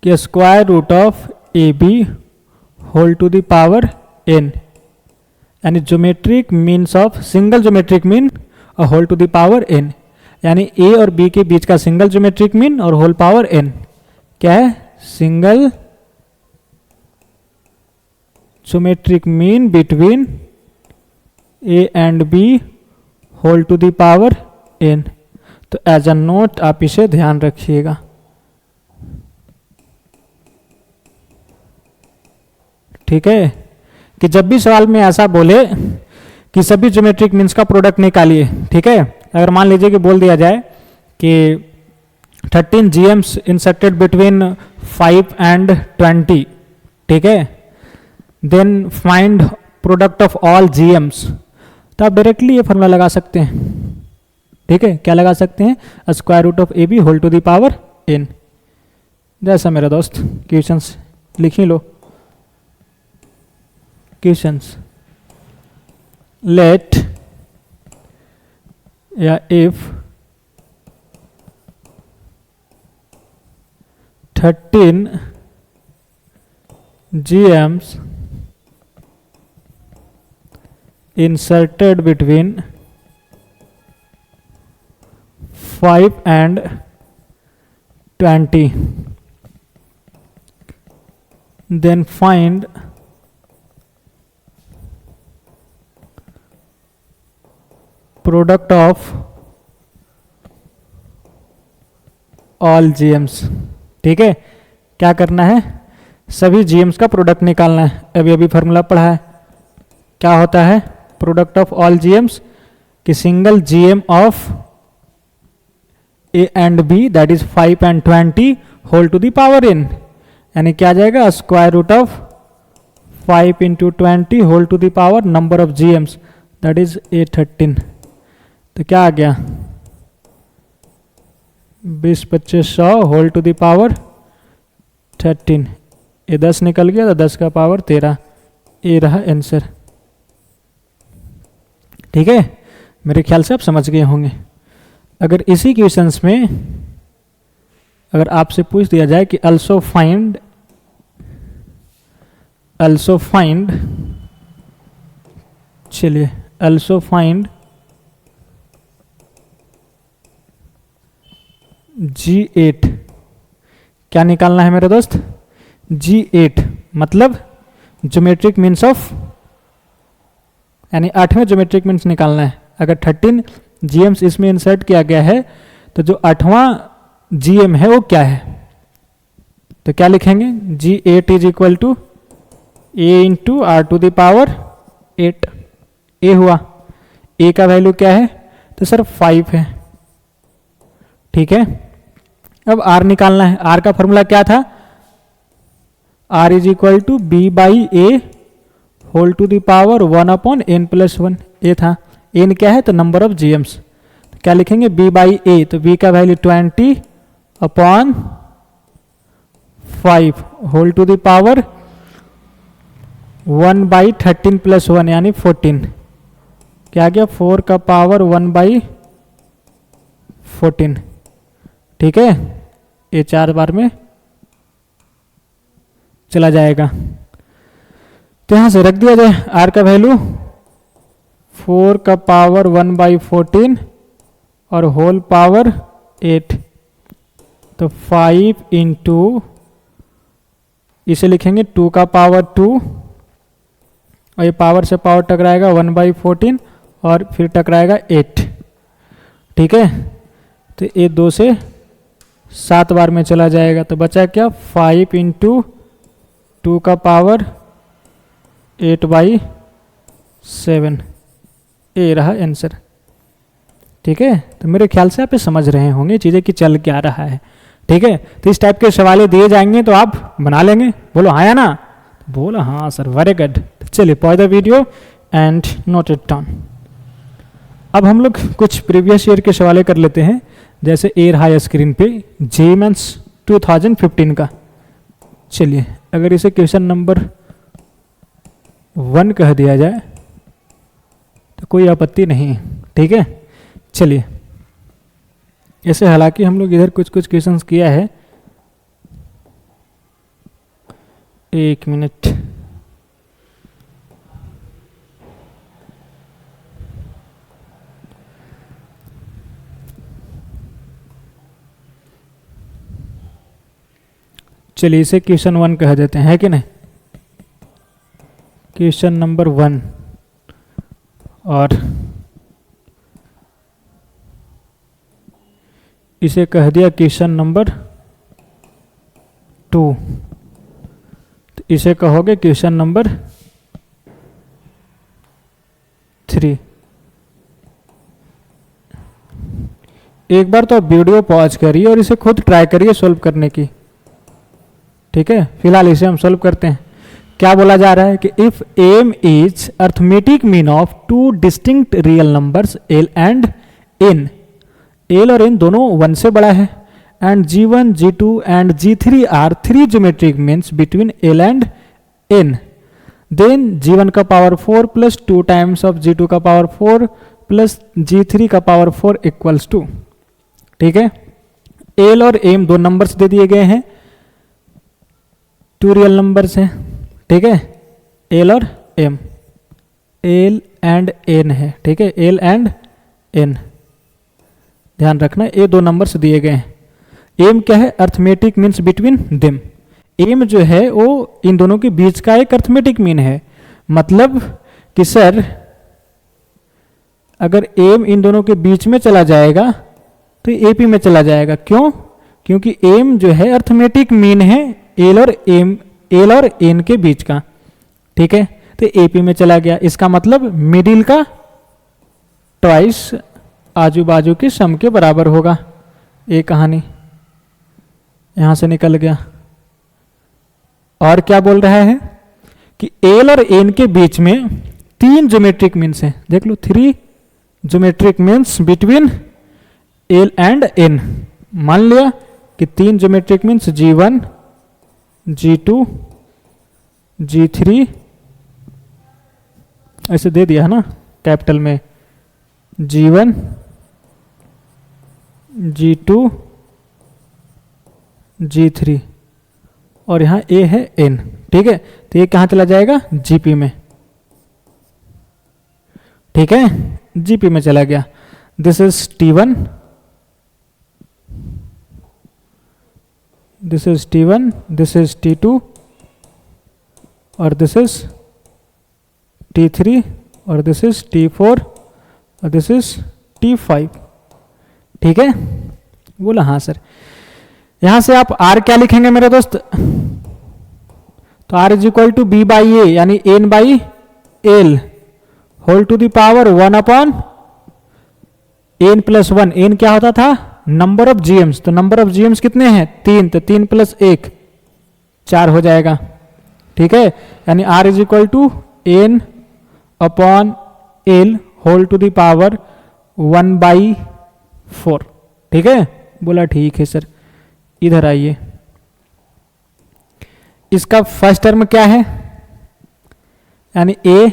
[SPEAKER 1] कि square root of A B whole to the power n, यानी geometric means of single geometric mean और whole to the power n, यानी a और b के बीच का सिंगल ज्योमेट्रिक मीन और होल पावर n क्या है, single geometric mean between a and b whole to the power n। तो एज अ नोट आप इसे ध्यान रखिएगा, ठीक है। कि जब भी सवाल में ऐसा बोले कि सभी ज्योमेट्रिक मीन्स का प्रोडक्ट निकालिए, ठीक है। अगर मान लीजिए कि बोल दिया जाए कि 13 GMs इंसर्टेड बिटवीन 5 एंड 20, ठीक है, then find product of all GMs, तो आप डायरेक्टली ये फॉर्मूला लगा सकते हैं, ठीक है। क्या लगा सकते हैं, square root of A B whole to the power n। जैसा मेरा दोस्त क्वेश्चंस लिख ही लो, क्वेश्चंस लेट या if 13 GMs inserted between 5 and 20, then find product of all GMs। ठीक है, क्या करना है, सभी GMs का प्रोडक्ट निकालना है। अभी फॉर्मूला पढ़ा है, क्या होता है प्रोडक्ट ऑफ ऑल GMs कि single GM of A and B that is 5 and 20 whole to the power n, यानी क्या आ जाएगा square root of 5 into 20 whole to the power number of GMs that is A13। तो क्या आ गया 20 25 100 whole to the power 13। ये 10 निकल गया तो 10 का पावर 13, ये रहा आंसर। ठीक है, मेरे ख्याल से आप समझ गए होंगे। अगर इसी क्वेश्चंस में अगर आपसे पूछ दिया जाए कि अल्सो फाइंड चलिए अल्सो फाइंड G8, क्या निकालना है मेरे दोस्त, G8 मतलब ज्योमेट्रिक मीन्स ऑफ, यानी 8वें ज्योमेट्रिक मीन्स निकालना है। अगर 13 GMs इसमें इंसर्ट किया गया है तो जो 8वां GM है वो क्या है, तो क्या लिखेंगे G8 is equal to A into R to the power 8। A हुआ, A का वैल्यू क्या है, तो सर 5 है। ठीक है, अब R निकालना है। R का फॉर्मूला क्या था, R is equal to B by A whole to the power 1/n+1। A था, n क्या है तो नंबर ऑफ GMs, तो क्या लिखेंगे B बाई A, तो B का value 20/5 whole to the power 1/13+1 यानी 14। क्या आ गया 4 का पावर 1/14। ठीक है, ये 4 बार में चला जाएगा, तो यहां से रख दिया जाए R का वैल्यू 4 का पावर 1/14 और होल पावर 8, तो 5 इंटू इसे लिखेंगे 2 का पावर 2 और ये पावर से पावर टकराएगा 1/14 और फिर टकराएगा 8। ठीक है, तो ये 2 से 7 बार में चला जाएगा, तो बचा क्या 5 इंटू 2 का पावर 8/7, ये रहा आंसर। ठीक है, तो मेरे ख्याल से आप ये समझ रहे होंगे चीज़ें कि चल क्या रहा है। ठीक है, तो इस टाइप के सवाल दिए जाएंगे तो आप बना लेंगे, बोलो हाँ या ना, बोलो हाँ सर, वेरी गुड। चलिए pause the video and note it down. अब हम लोग कुछ प्रीवियस ईयर के सवाल कर लेते हैं, जैसे ए रहा है स्क्रीन पे JEE Mains 2015 का। चलिए अगर इसे क्वेश्चन नंबर 1 कह दिया जाए तो कोई आपत्ति नहीं है। ठीक है, चलिए ऐसे हालांकि हम लोग इधर कुछ क्वेश्चंस किया है। एक मिनट, चलिए इसे क्वेश्चन 1 कह देते हैं, है कि नहीं, क्वेश्चन नंबर 1। और इसे कह दिया क्वेश्चन नंबर 2, तो इसे कहोगे क्वेश्चन नंबर 3। एक बार तो वीडियो पॉज करिए और इसे खुद ट्राई करिए सॉल्व करने की। ठीक है, फिलहाल इसे हम सॉल्व करते हैं। क्या बोला जा रहा है कि if m is arithmetic mean of 2 distinct real numbers l and n, l और n दोनों 1 से बड़ा है, and G1, G2 and G3 are 3 geometric means between l and n, then G1 का power 4 plus 2 times of G2 का power 4 plus G3 का power 4 equals to, ठीक है। एल और एम दो नंबर्स दे दिए गए हैं, टू रियल नंबर्स हैं, ठीक है। एल और एम, एल एंड एन है, ठीक है, एल एंड एन, ध्यान रखना ये दो नंबर्स दिए गए हैं। एम क्या है? Arithmetic means between them. M जो है वो इन दोनों के बीच का एक अर्थमेटिक मीन है, मतलब कि सर अगर एम इन दोनों के बीच में चला जाएगा तो एपी में चला जाएगा। क्यों? क्योंकि एम जो है अर्थमेटिक मीन है एल और एम, एल और एन के बीच का, ठीक है। तो एपी में चला गया, इसका मतलब मिडिल का ट्वाइस आजू बाजू के सम के बराबर होगा। ये कहानी यहां से निकल गया। और क्या बोल रहा है कि एल और एन के बीच में तीन ज्योमेट्रिक मीन्स हैं, देख लो, 3 geometric means between L and N. मान लिया कि 3 geometric means G1, G2, G3 ऐसे दे दिया है ना कैपिटल में, G1, G2, G3 और यहां A है N, ठीक है। तो ये कहां चला जाएगा? GP में, ठीक है, GP में चला गया। This is T1, this is T1, this is T2 और दिस इज T3 और दिस इज T4 और दिस इज T5, ठीक है। बोला हाँ सर। यहां से आप R क्या लिखेंगे मेरे दोस्त? तो R is equal to B by A, यानी N by L whole to the power 1 upon N plus 1। N क्या होता था? Number of GMs। तो नंबर ऑफ GMs कितने हैं? 3, तो 3 प्लस 1 4 हो जाएगा, ठीक है। यानी R is equal to N upon L whole to the power 1 by 4, ठीक है। बोला ठीक है सर। इधर आइए, इसका फर्स्ट टर्म क्या है? यानी A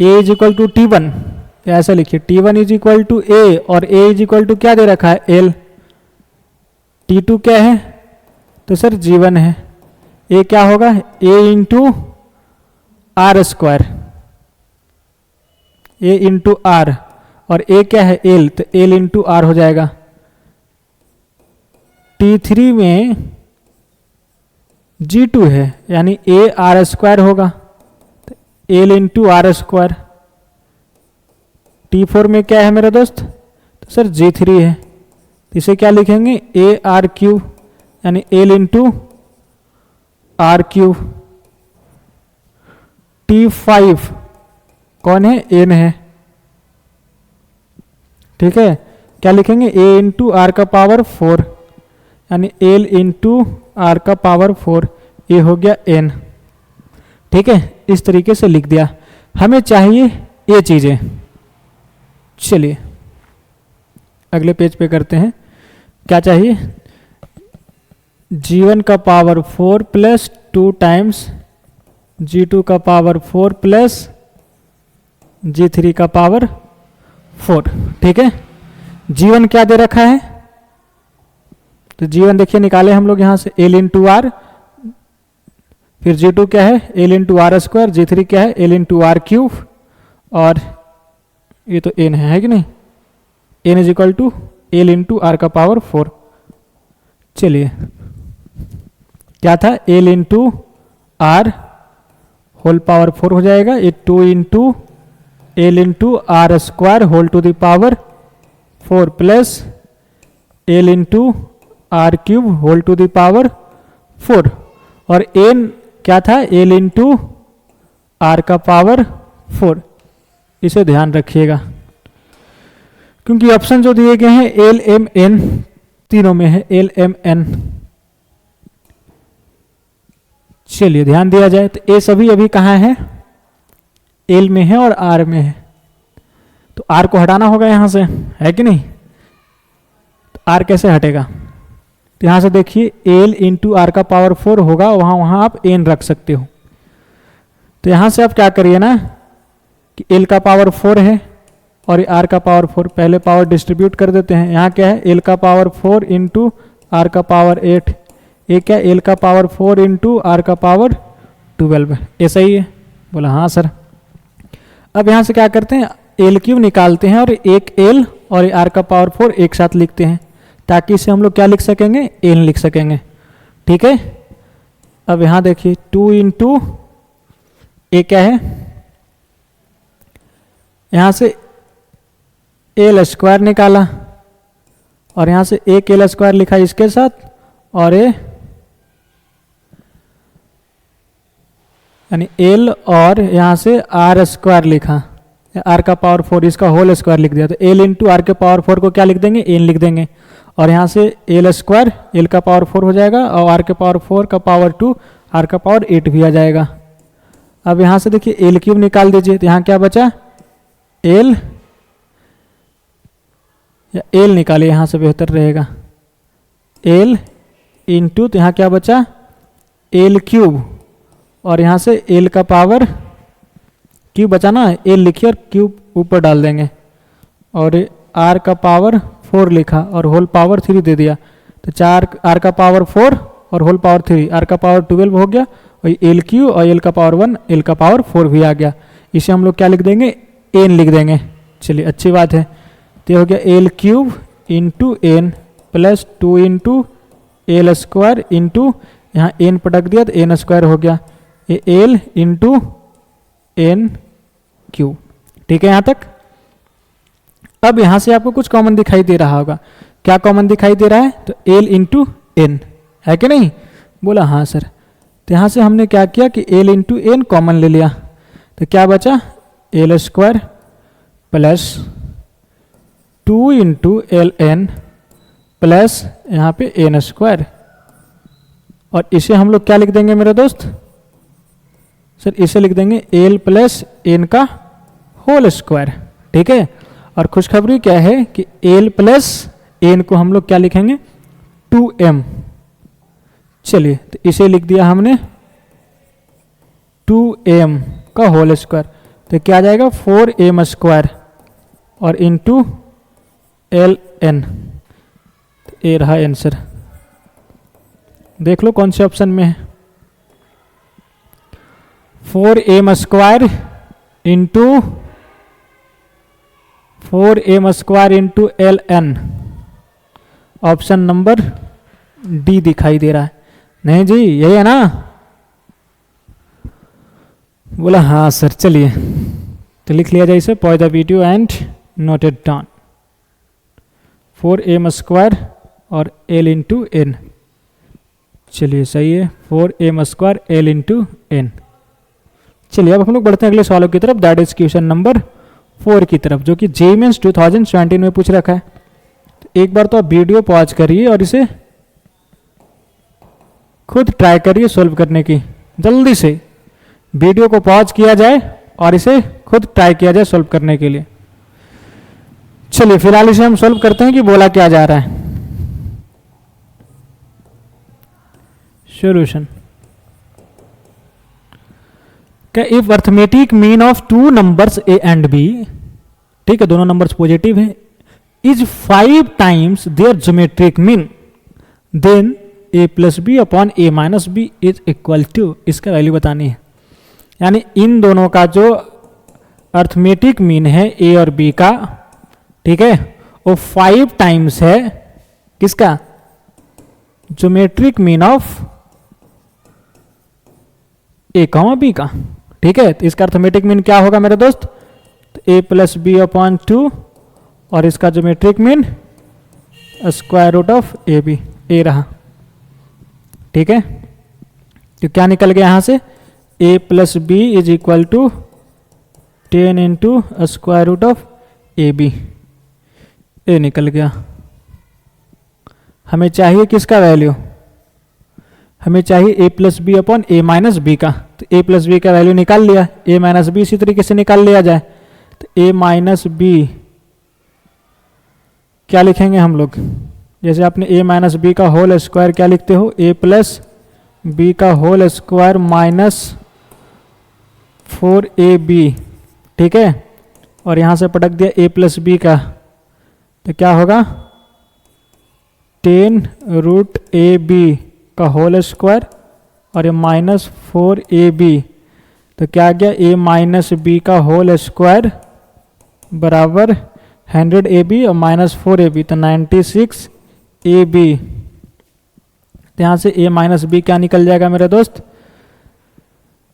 [SPEAKER 1] is equal to T1, ऐसा लिखिए, T1 is equal to A और A इज इक्वल टू क्या दे रखा है? L। T2 क्या है? तो सर G1 है। A क्या होगा? A into R square, A into R, और A क्या है? L, तो L इंटू आर हो जाएगा। T3 में G2 है, यानी A आर स्क्वायर होगा, तो L into R square. T4 में क्या है मेरे दोस्त? तो सर G3 है, तो इसे क्या लिखेंगे? A आर क्यूब, यानी L into R cube. T5 कौन है? N है, ठीक है। क्या लिखेंगे? A इंटू आर का पावर 4, यानी L इंटू आर का पावर 4, ये हो गया N, ठीक है। इस तरीके से लिख दिया। हमें चाहिए ये चीजें। चलिए अगले पेज पे करते हैं। क्या चाहिए? G1 का पावर 4 प्लस 2 टाइम्स G2 का पावर 4 प्लस G3 का पावर 4, ठीक है। G1 क्या दे रखा है? तो G1 देखिए निकाले हम लोग यहां से, L इंटू आर, फिर G2 क्या है? L into R square, G3 क्या है? L इंटू आर क्यूब, और ये तो N है कि नहीं? N is equal to L into R का पावर 4। चलिए क्या था? L into R whole power 4 हो जाएगा, ये 2 into L into R square whole to the power 4 plus L into R cube whole to the power 4, और N क्या था? L इंटू आर का पावर 4। इसे ध्यान रखिएगा क्योंकि ऑप्शन जो दिए गए हैं L M N तीनों में है, L M N। चलिए ध्यान दिया जाए तो ये सभी अभी कहाँ है? L में है और R में है, तो R को हटाना होगा यहां से, है कि नहीं? तो R कैसे हटेगा? तो यहां से देखिए L इंटू आर का पावर 4 होगा, वहां आप N रख सकते हो, तो यहाँ से आप क्या करिए ना कि एल का पावर 4 है और आर का पावर 4, पहले पावर डिस्ट्रीब्यूट कर देते हैं। यहाँ क्या है, एल का पावर 4 इंटू आर का पावर 8, ये क्या एल का पावर 4 इंटू आर का पावर 12 है। ऐसा ही है? बोला हाँ सर। अब यहाँ से क्या करते हैं, एल क्यूब निकालते हैं और एक एल और आर का पावर 4 एक साथ लिखते हैं, ताकि इसे हम लोग क्या लिख सकेंगे, एल लिख सकेंगे। ठीक है। अब यहाँ देखिए 2 इंटू ए क्या है, यहाँ से एल स्क्वायर निकाला और यहाँ से एक एल स्क्वायर लिखा इसके साथ और ए यानी एल और यहाँ से आर स्क्वायर लिखा, आर का पावर 4 इसका होल स्क्वायर लिख दिया। तो एल इंटू आर के पावर 4 को क्या लिख देंगे, एन लिख देंगे। और यहाँ से एल स्क्वायर एल का पावर 4 हो जाएगा और आर के पावर 4 का पावर 2 आर का पावर 8 भी आ जाएगा। अब यहाँ से देखिए एल क्यूब निकाल दीजिए, तो यहाँ क्या बचा, एल या एल निकालिए, यहाँ से बेहतर रहेगा, एल इंटू, तो यहाँ क्या बचा, एल क्यूब और यहाँ से एल का पावर क्यूब बचा ना, एल लिखिए और क्यूब ऊपर डाल देंगे और आर का पावर 4 लिखा और होल पावर 3 दे दिया। तो 4 आर का पावर 4 और होल पावर 3, आर का पावर 12 हो गया और एल क्यू और एल का पावर 1 एल का पावर 4 भी आ गया। इसे हम लोग क्या लिख देंगे, एन लिख देंगे। चलिए अच्छी बात है। तो हो गया L cube into N plus 2 into L square into यहाँ एन पटक दिया तो एन स्क्वायर हो गया, ये एल इंटू एन क्यू। ठीक है यहाँ तक। अब यहाँ से आपको कुछ कॉमन दिखाई दे रहा होगा, क्या कॉमन दिखाई दे रहा है, तो एल इंटू एन है कि नहीं, बोला हाँ सर। तो यहाँ से हमने क्या किया कि एल इंटू एन कॉमन ले लिया, तो क्या बचा, L square plus 2 into L N plus यहाँ पे एन स्क्वायर, और इसे हम लोग क्या लिख देंगे मेरे दोस्त, सर इसे लिख देंगे एल प्लस एन का होल स्क्वायर। ठीक है। और खुशखबरी क्या है कि एल प्लस एन को हम लोग क्या लिखेंगे, 2m। चलिए तो इसे लिख दिया हमने 2m का होल स्क्वायर, तो क्या आ जाएगा 4m स्क्वायर और इंटू एल एन, ये रहा आंसर। देख लो कौन से ऑप्शन में है, 4m square into 4m square into L N, option number D दिखाई दे रहा है। नहीं जी यही है ना, बोला हाँ सर। चलिए तो लिख लिया जाए इसे, pause the video and note it down, 4m square और एल इंटू एन। चलिए सही है, 4m square L into N. चलिए अब हम लोग बढ़ते हैं अगले सवालों की तरफ, दैट इज क्वेश्चन नंबर 4 की तरफ, जो कि जेईई मेंस 2017 में पूछ रखा है। तो एक बार तो आप वीडियो पॉज करिए और इसे खुद ट्राई करिए सोल्व करने की। जल्दी से वीडियो को पॉज किया जाए और इसे खुद ट्राई किया जाए सोल्व करने के लिए। चलिए फिलहाल इसे हम सोल्व करते हैं कि बोला क्या जा रहा है। सॉल्यूशन क्या, if arithmetic mean of 2 numbers A and B, ठीक है दोनों नंबर्स पॉजिटिव हैं, is 5 times their geometric mean, then a plus B upon a minus B is equal to, इसका वैल्यू बतानी है। यानी इन दोनों का जो अर्थमेटिक मीन है a और b का, ठीक है, वो 5 टाइम्स है किसका, geometric mean of a comma b का। ठीक है, तो इसका अर्थमेटिक मीन क्या होगा मेरे दोस्त, तो a प्लस बी अपॉन 2 और इसका geometric mean square root of A B, ए रहा। ठीक है, तो क्या निकल गया यहां से, a plus B is equal to 10 into square root of A B, ए निकल गया। हमें चाहिए किसका वैल्यू, हमें चाहिए a plus B upon A minus B का। तो a प्लस बी का वैल्यू निकाल लिया, a माइनस बी इसी तरीके से निकाल लिया जाए। तो a माइनस बी क्या लिखेंगे हम लोग, जैसे आपने a माइनस बी का होल स्क्वायर क्या लिखते हो, a प्लस बी का होल स्क्वायर माइनस 4ab, ठीक है, और यहाँ से पटक दिया a प्लस बी का, तो क्या होगा 10 रूट ए बी का होल स्क्वायर और ये माइनस 4ab, तो क्या आ गया a माइनस बी का होल स्क्वायर बराबर 100ab और माइनस 4ab, तो 96ab। तो यहाँ से a माइनस बी क्या निकल जाएगा मेरे दोस्त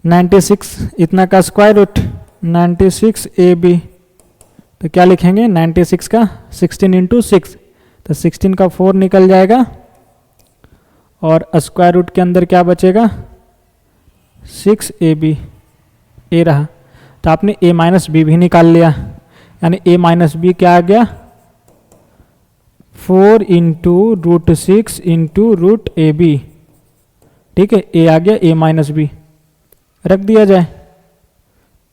[SPEAKER 1] 96, इतना का स्क्वायर रूट 96ab, तो क्या लिखेंगे 96 का 16 इंटू 6, तो 16 का 4 निकल जाएगा और स्क्वायर रूट के अंदर क्या बचेगा 6ab, ए रहा। तो आपने a माइनस बी भी निकाल लिया, यानी a माइनस बी क्या आ गया 4 into root 6 into root A B, ठीक है, a आ गया a माइनस बी, रख दिया जाए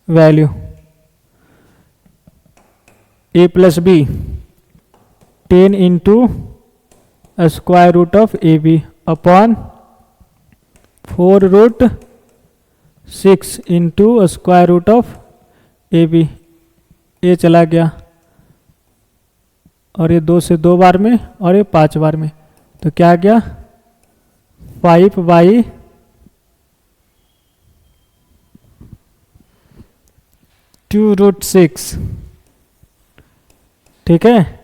[SPEAKER 1] value a plus B 10 into square root of A B upon 4 root 6 into square root of A B, ए चला गया और ये 2 से 2 बार में और ये 5 बार में, तो क्या आ गया 5/2 रूट 6, ठीक है।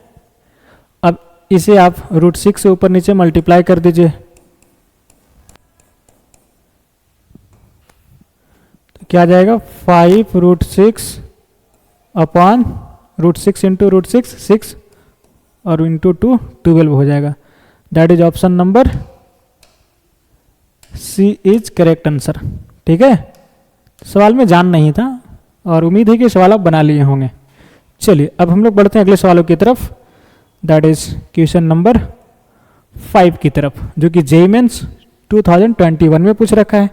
[SPEAKER 1] अब इसे आप रूट 6 से ऊपर नीचे मल्टीप्लाई कर दीजिए, तो क्या आ जाएगा 5 root 6 upon root 6 into root 6 6 और इंटू 2 12 हो जाएगा। That is option number C is correct answer, ठीक है। सवाल में जान नहीं था और उम्मीद है कि सवाल आप बना लिए होंगे। चलिए अब हम लोग बढ़ते हैं अगले सवालों की तरफ, दैट इज क्वेश्चन नंबर 5 की तरफ, जो कि जेईई मेंस 2021 में पूछ रखा है।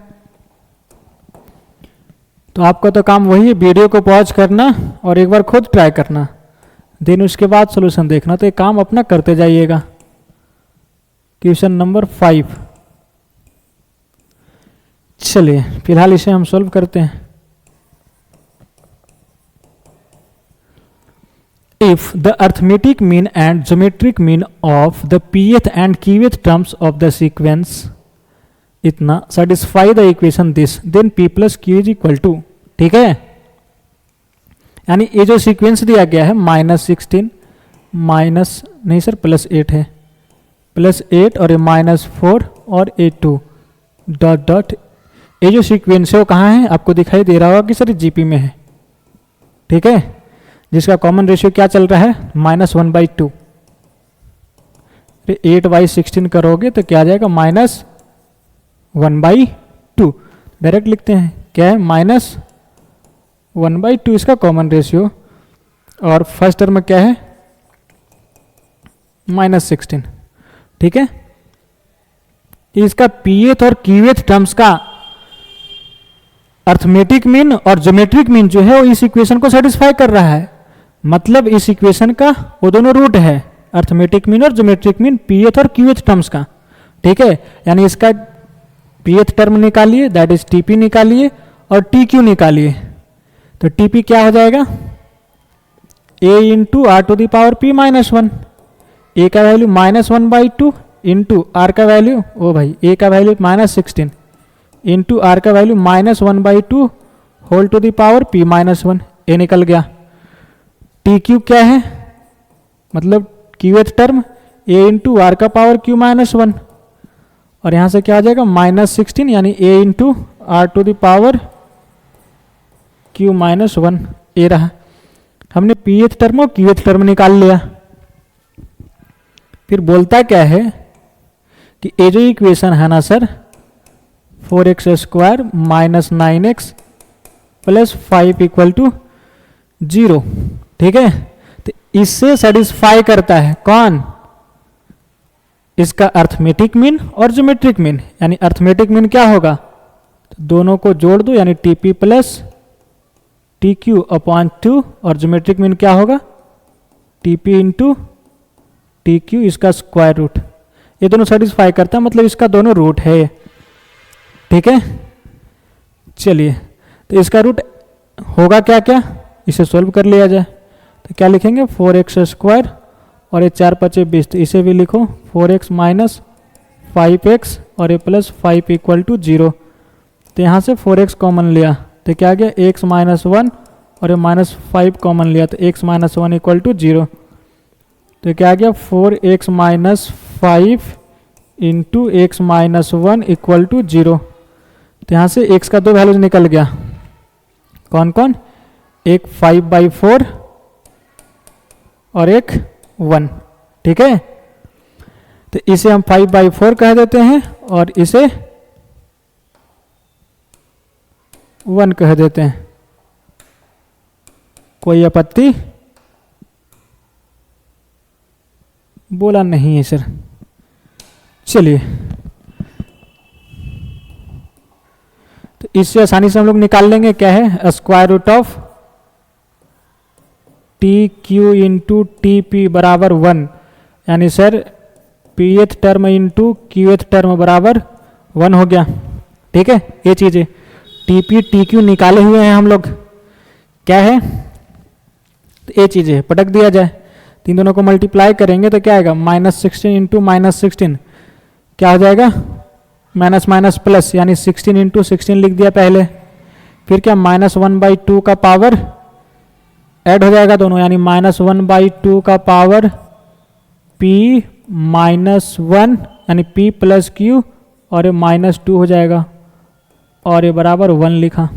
[SPEAKER 1] तो आपका तो काम वही है, वीडियो को पॉज करना और एक बार खुद ट्राई करना, देन उसके बाद सॉल्यूशन देखना, तो एक काम अपना करते जाइएगा। क्वेश्चन नंबर 5, चलिए फिलहाल इसे हम सॉल्व करते हैं। If the arithmetic mean and geometric mean of the pth and qth terms of the sequence इतना satisfy the equation this, then p plus q is equal to, ठीक है, यानी ये जो सीक्वेंस दिया गया है -16 माइनस नहीं सर +8 है, +8 और ये -4 और 8 डॉट डॉट, ये जो सीक्वेंस है वो कहाँ है आपको दिखाई दे रहा होगा कि सर जीपी में है, ठीक है, जिसका कॉमन रेशियो क्या चल रहा है -1/2। 8/16 करोगे तो क्या आ जाएगा -1/2, डायरेक्ट लिखते हैं क्या है -1/2 इसका कॉमन रेशियो, और फर्स्ट टर्म में क्या है -16, ठीक है। इसका पीएथ और क्यूएथ टर्म्स का अर्थमेटिक मीन और ज्योमेट्रिक मीन जो है वो इस इक्वेशन को सेटिस्फाई कर रहा है, मतलब इस इक्वेशन का वो दोनों रूट है, अर्थमेटिक मीन और ज्योमेट्रिक मीन पीएथ और क्यूएथ टर्म्स का, ठीक है। यानी इसका पीएथ टर्म निकालिए, दैट इज टीपी निकालिए और टीक्यू निकालिए, तो टीपी क्या हो जाएगा a into are to the power p -1, a का वैल्यू -1/2 इंटू आर का वैल्यू, ओ भाई a का वैल्यू -16 इंटू आर का value -1/2 whole to the power p -1, a निकल गया। टी क्यू क्या है, मतलब क्यूएथ टर्म a इंटू आर का पावर q -1, और यहाँ से क्या आ जाएगा -16 यानी a into are to the power q -1, a रहा। हमने pth टर्म और qth टर्म निकाल लिया। फिर बोलता क्या है कि ये जो इक्वेशन है ना सर 4x² - 9x + 5 = 0, ठीक है, तो इससे सेटिस्फाई करता है कौन, इसका अर्थमेटिक मीन और ज्योमेट्रिक मीन। यानी अर्थमेटिक मीन क्या होगा, तो दोनों को जोड़ दो यानी टीपी प्लस टीक्यू अपॉन 2, और ज्योमेट्रिक मीन क्या होगा टीपी इंटू टीक्यू, इसका स्क्वायर रूट। ये दोनों सेटिस्फाई करता है, मतलब इसका दोनों रूट है, ठीक है। चलिए तो इसका रूट होगा क्या क्या, इसे सोल्व कर लिया जाए। तो क्या लिखेंगे 4x² और ये 4 × 5 = 20, तो इसे भी लिखो 4x - 5x और ये +5 = 0। तो यहाँ से 4x कॉमन लिया तो क्या आ गया x - 1 और ये -5 कॉमन लिया तो x - 1 = 0। तो क्या आ गया 4x - 5 × x - 1 = 0। तो यहाँ से x का 2 वैल्यूज निकल गया, कौन कौन, एक 5/4 और एक 1। ठीक है, तो इसे हम 5/4 कह देते हैं और इसे 1 कह देते हैं। कोई आपत्ति? बोला नहीं है सर। चलिए, तो इससे आसानी से हम लोग निकाल लेंगे, क्या है √(TQ × TP = 1, यानी sir pth term into qth term बराबर 1 हो गया। ठीक है, ये चीज़ें TP TQ निकाले हुए हैं हम लोग, क्या है, तो ये चीज़ें पटक दिया जाए, तीन दोनों को मल्टीप्लाई करेंगे तो क्या आएगा -16 × -16 क्या हो जाएगा, माइनस माइनस प्लस, यानी 16 × 16 लिख दिया पहले, फिर क्या -1/2 का पावर ऐड हो जाएगा दोनों, यानी -1/2 का पावर p -1 यानी p + q और ये -2 हो जाएगा और ये बराबर 1 लिखा।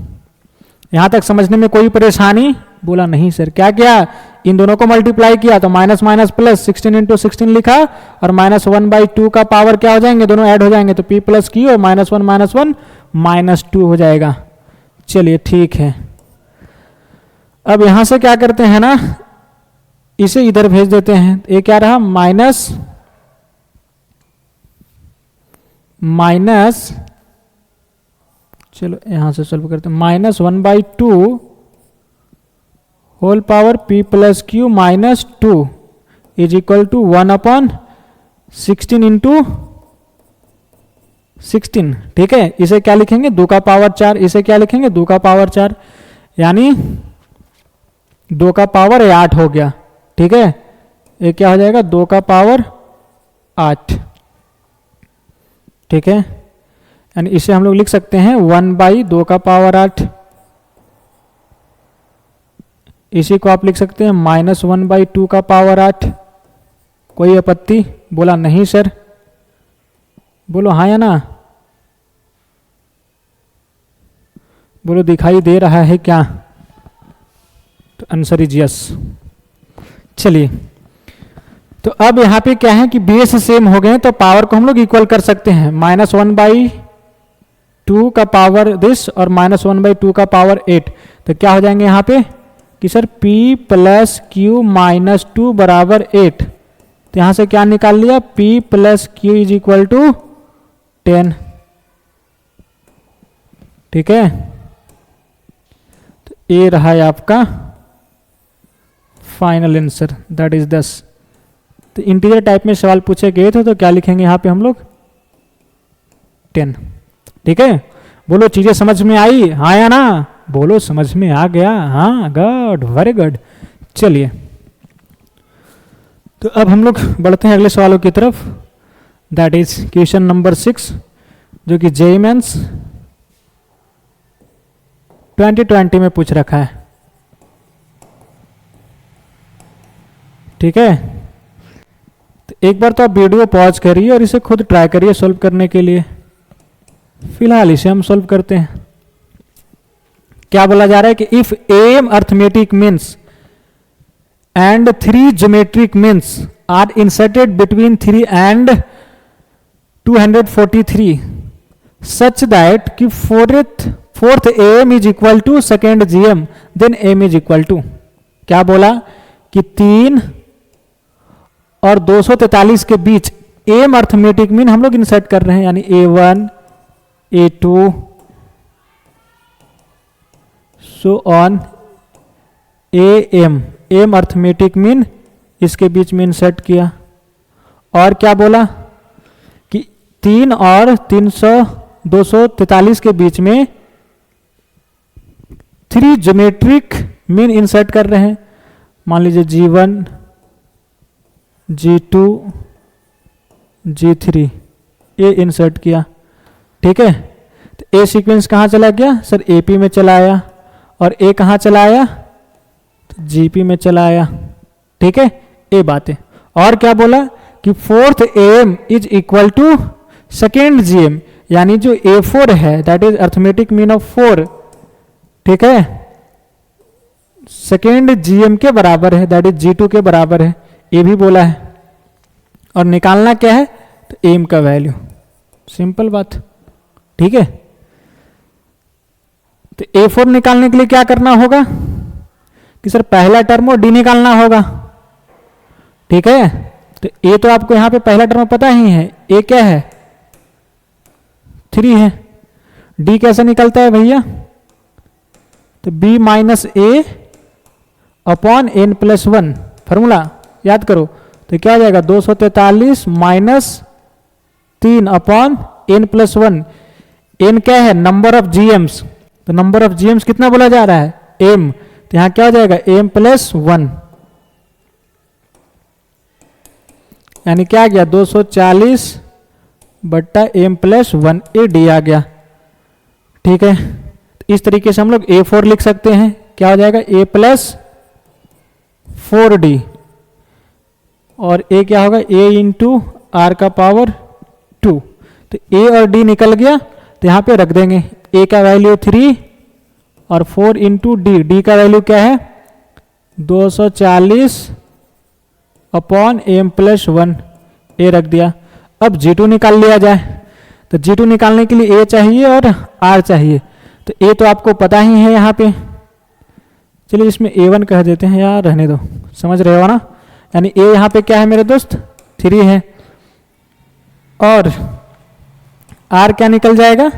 [SPEAKER 1] यहाँ तक समझने में कोई परेशानी? बोला नहीं सर। क्या किया, इन दोनों को मल्टीप्लाई किया तो माइनस माइनस प्लस 16 × 16 लिखा और -1/2 का पावर क्या हो जाएंगे, दोनों ऐड हो जाएंगे तो p + q और -1 -2 हो जाएगा। चलिए ठीक है, अब यहां से क्या करते हैं ना, इसे इधर भेज देते हैं। ये क्या रहा, माइनस चलो यहां से सॉल्व करते हैं, -1/2 होल पावर p + q - 2 = 1/16 × 16। ठीक है, इसे क्या लिखेंगे 2 का पावर 4, इसे क्या लिखेंगे 2 का पावर 4, यानी 2 का पावर 8 हो गया। ठीक है, ये क्या हो जाएगा 2 का पावर 8। ठीक है, यानी इसे हम लोग लिख सकते हैं 1/2 का पावर 8। इसी को आप लिख सकते हैं -1/2 का पावर 8। कोई आपत्ति? बोला नहीं सर। बोलो हाँ या ना, बोलो दिखाई दे रहा है क्या, तो आंसर इज यस। चलिए, तो अब यहाँ पे क्या है कि बेस सेम हो गए तो पावर को हम लोग इक्वल कर सकते हैं, -1/2 का पावर दिस और -1/2 का पावर 8। तो क्या हो जाएंगे यहाँ पे कि सर p + q - 2 = 8। तो यहाँ से क्या निकाल लिया, p + q = 10। ठीक है, तो ये रहा है आपका फाइनल आंसर, दैट इज 10। तो इंटीजर टाइप में सवाल पूछे गए थे तो क्या लिखेंगे यहाँ पे हम लोग 10। ठीक है, बोलो चीजें समझ में आई, हाँ या ना, बोलो समझ में आ गया, हाँ गुड, वेरी गुड। चलिए, तो अब हम लोग बढ़ते हैं अगले सवालों की तरफ, दैट इज क्वेश्चन नंबर 6, जो कि जेईई मेंस 2020 में पूछ रखा है। ठीक है, तो एक बार तो आप वीडियो पॉज करिए और इसे खुद ट्राई करिए सॉल्व करने के लिए। फिलहाल इसे हम सॉल्व करते हैं। क्या बोला जा रहा है कि if M arithmetic means and 3 geometric means are inserted between 3 and 243 such that कि fourth M is equal to second GM, then M is equal to, क्या बोला कि 3 और 243 के बीच एम अर्थमेटिक मीन हम लोग इंसर्ट कर रहे हैं, यानी A1 A2 so on M arithmetic mean इसके बीच में इंसर्ट किया। और क्या बोला कि 3 और 243 के बीच में 3 ज्योमेट्रिक मीन इंसर्ट कर रहे हैं। मान लीजिए G1, G2, G3 ये इंसर्ट किया, ठीक है। तो ए सीक्वेंस कहाँ चला गया सर, AP में चला आया, और ए कहाँ चला आया, तो GP में चला आया, ठीक है। ये बात है। और क्या बोला कि fourth AM is equal to second GM, यानी जो A4 है that is arithmetic mean of 4, ठीक है, सेकेंड GM के बराबर है, दैट इज G2 के बराबर है, ये भी बोला है। और निकालना क्या है, तो AM का वैल्यू, सिंपल बात, ठीक है। तो A4 निकालने के लिए क्या करना होगा कि सर पहला टर्म और D निकालना होगा, ठीक है। तो A तो आपको यहां पे पहला टर्म पता ही है, A क्या है 3 है। D कैसे निकलता है भैया, तो B minus A upon N plus 1, formula याद करो। तो क्या आ जाएगा 243 minus 3 upon N plus 1। N क्या है, नंबर ऑफ GMs, तो नंबर ऑफ GMs कितना बोला जा रहा है, M, तो यहां क्या हो जाएगा M प्लस 1, यानी क्या आ गया 240 बट्टा M प्लस 1, ए डी आ गया, ठीक है। इस तरीके से हम लोग A4 लिख सकते हैं, क्या हो जाएगा A प्लस 4D, और A क्या होगा A इंटू आर का पावर 2। तो A और D निकल गया, तो यहाँ पे रख देंगे A का वैल्यू 3 और 4 इंटू D का वैल्यू क्या है 240 अपॉन M प्लस 1, A रख दिया। अब G2 निकाल लिया जाए, तो G2 निकालने के लिए A चाहिए और R चाहिए। तो A तो आपको पता ही है यहाँ पे, चलिए इसमें A1 कह देते हैं यार, रहने दो, समझ रहे हो ना। यानी A यहाँ पे क्या है मेरे दोस्त 3 है, और R क्या निकल जाएगा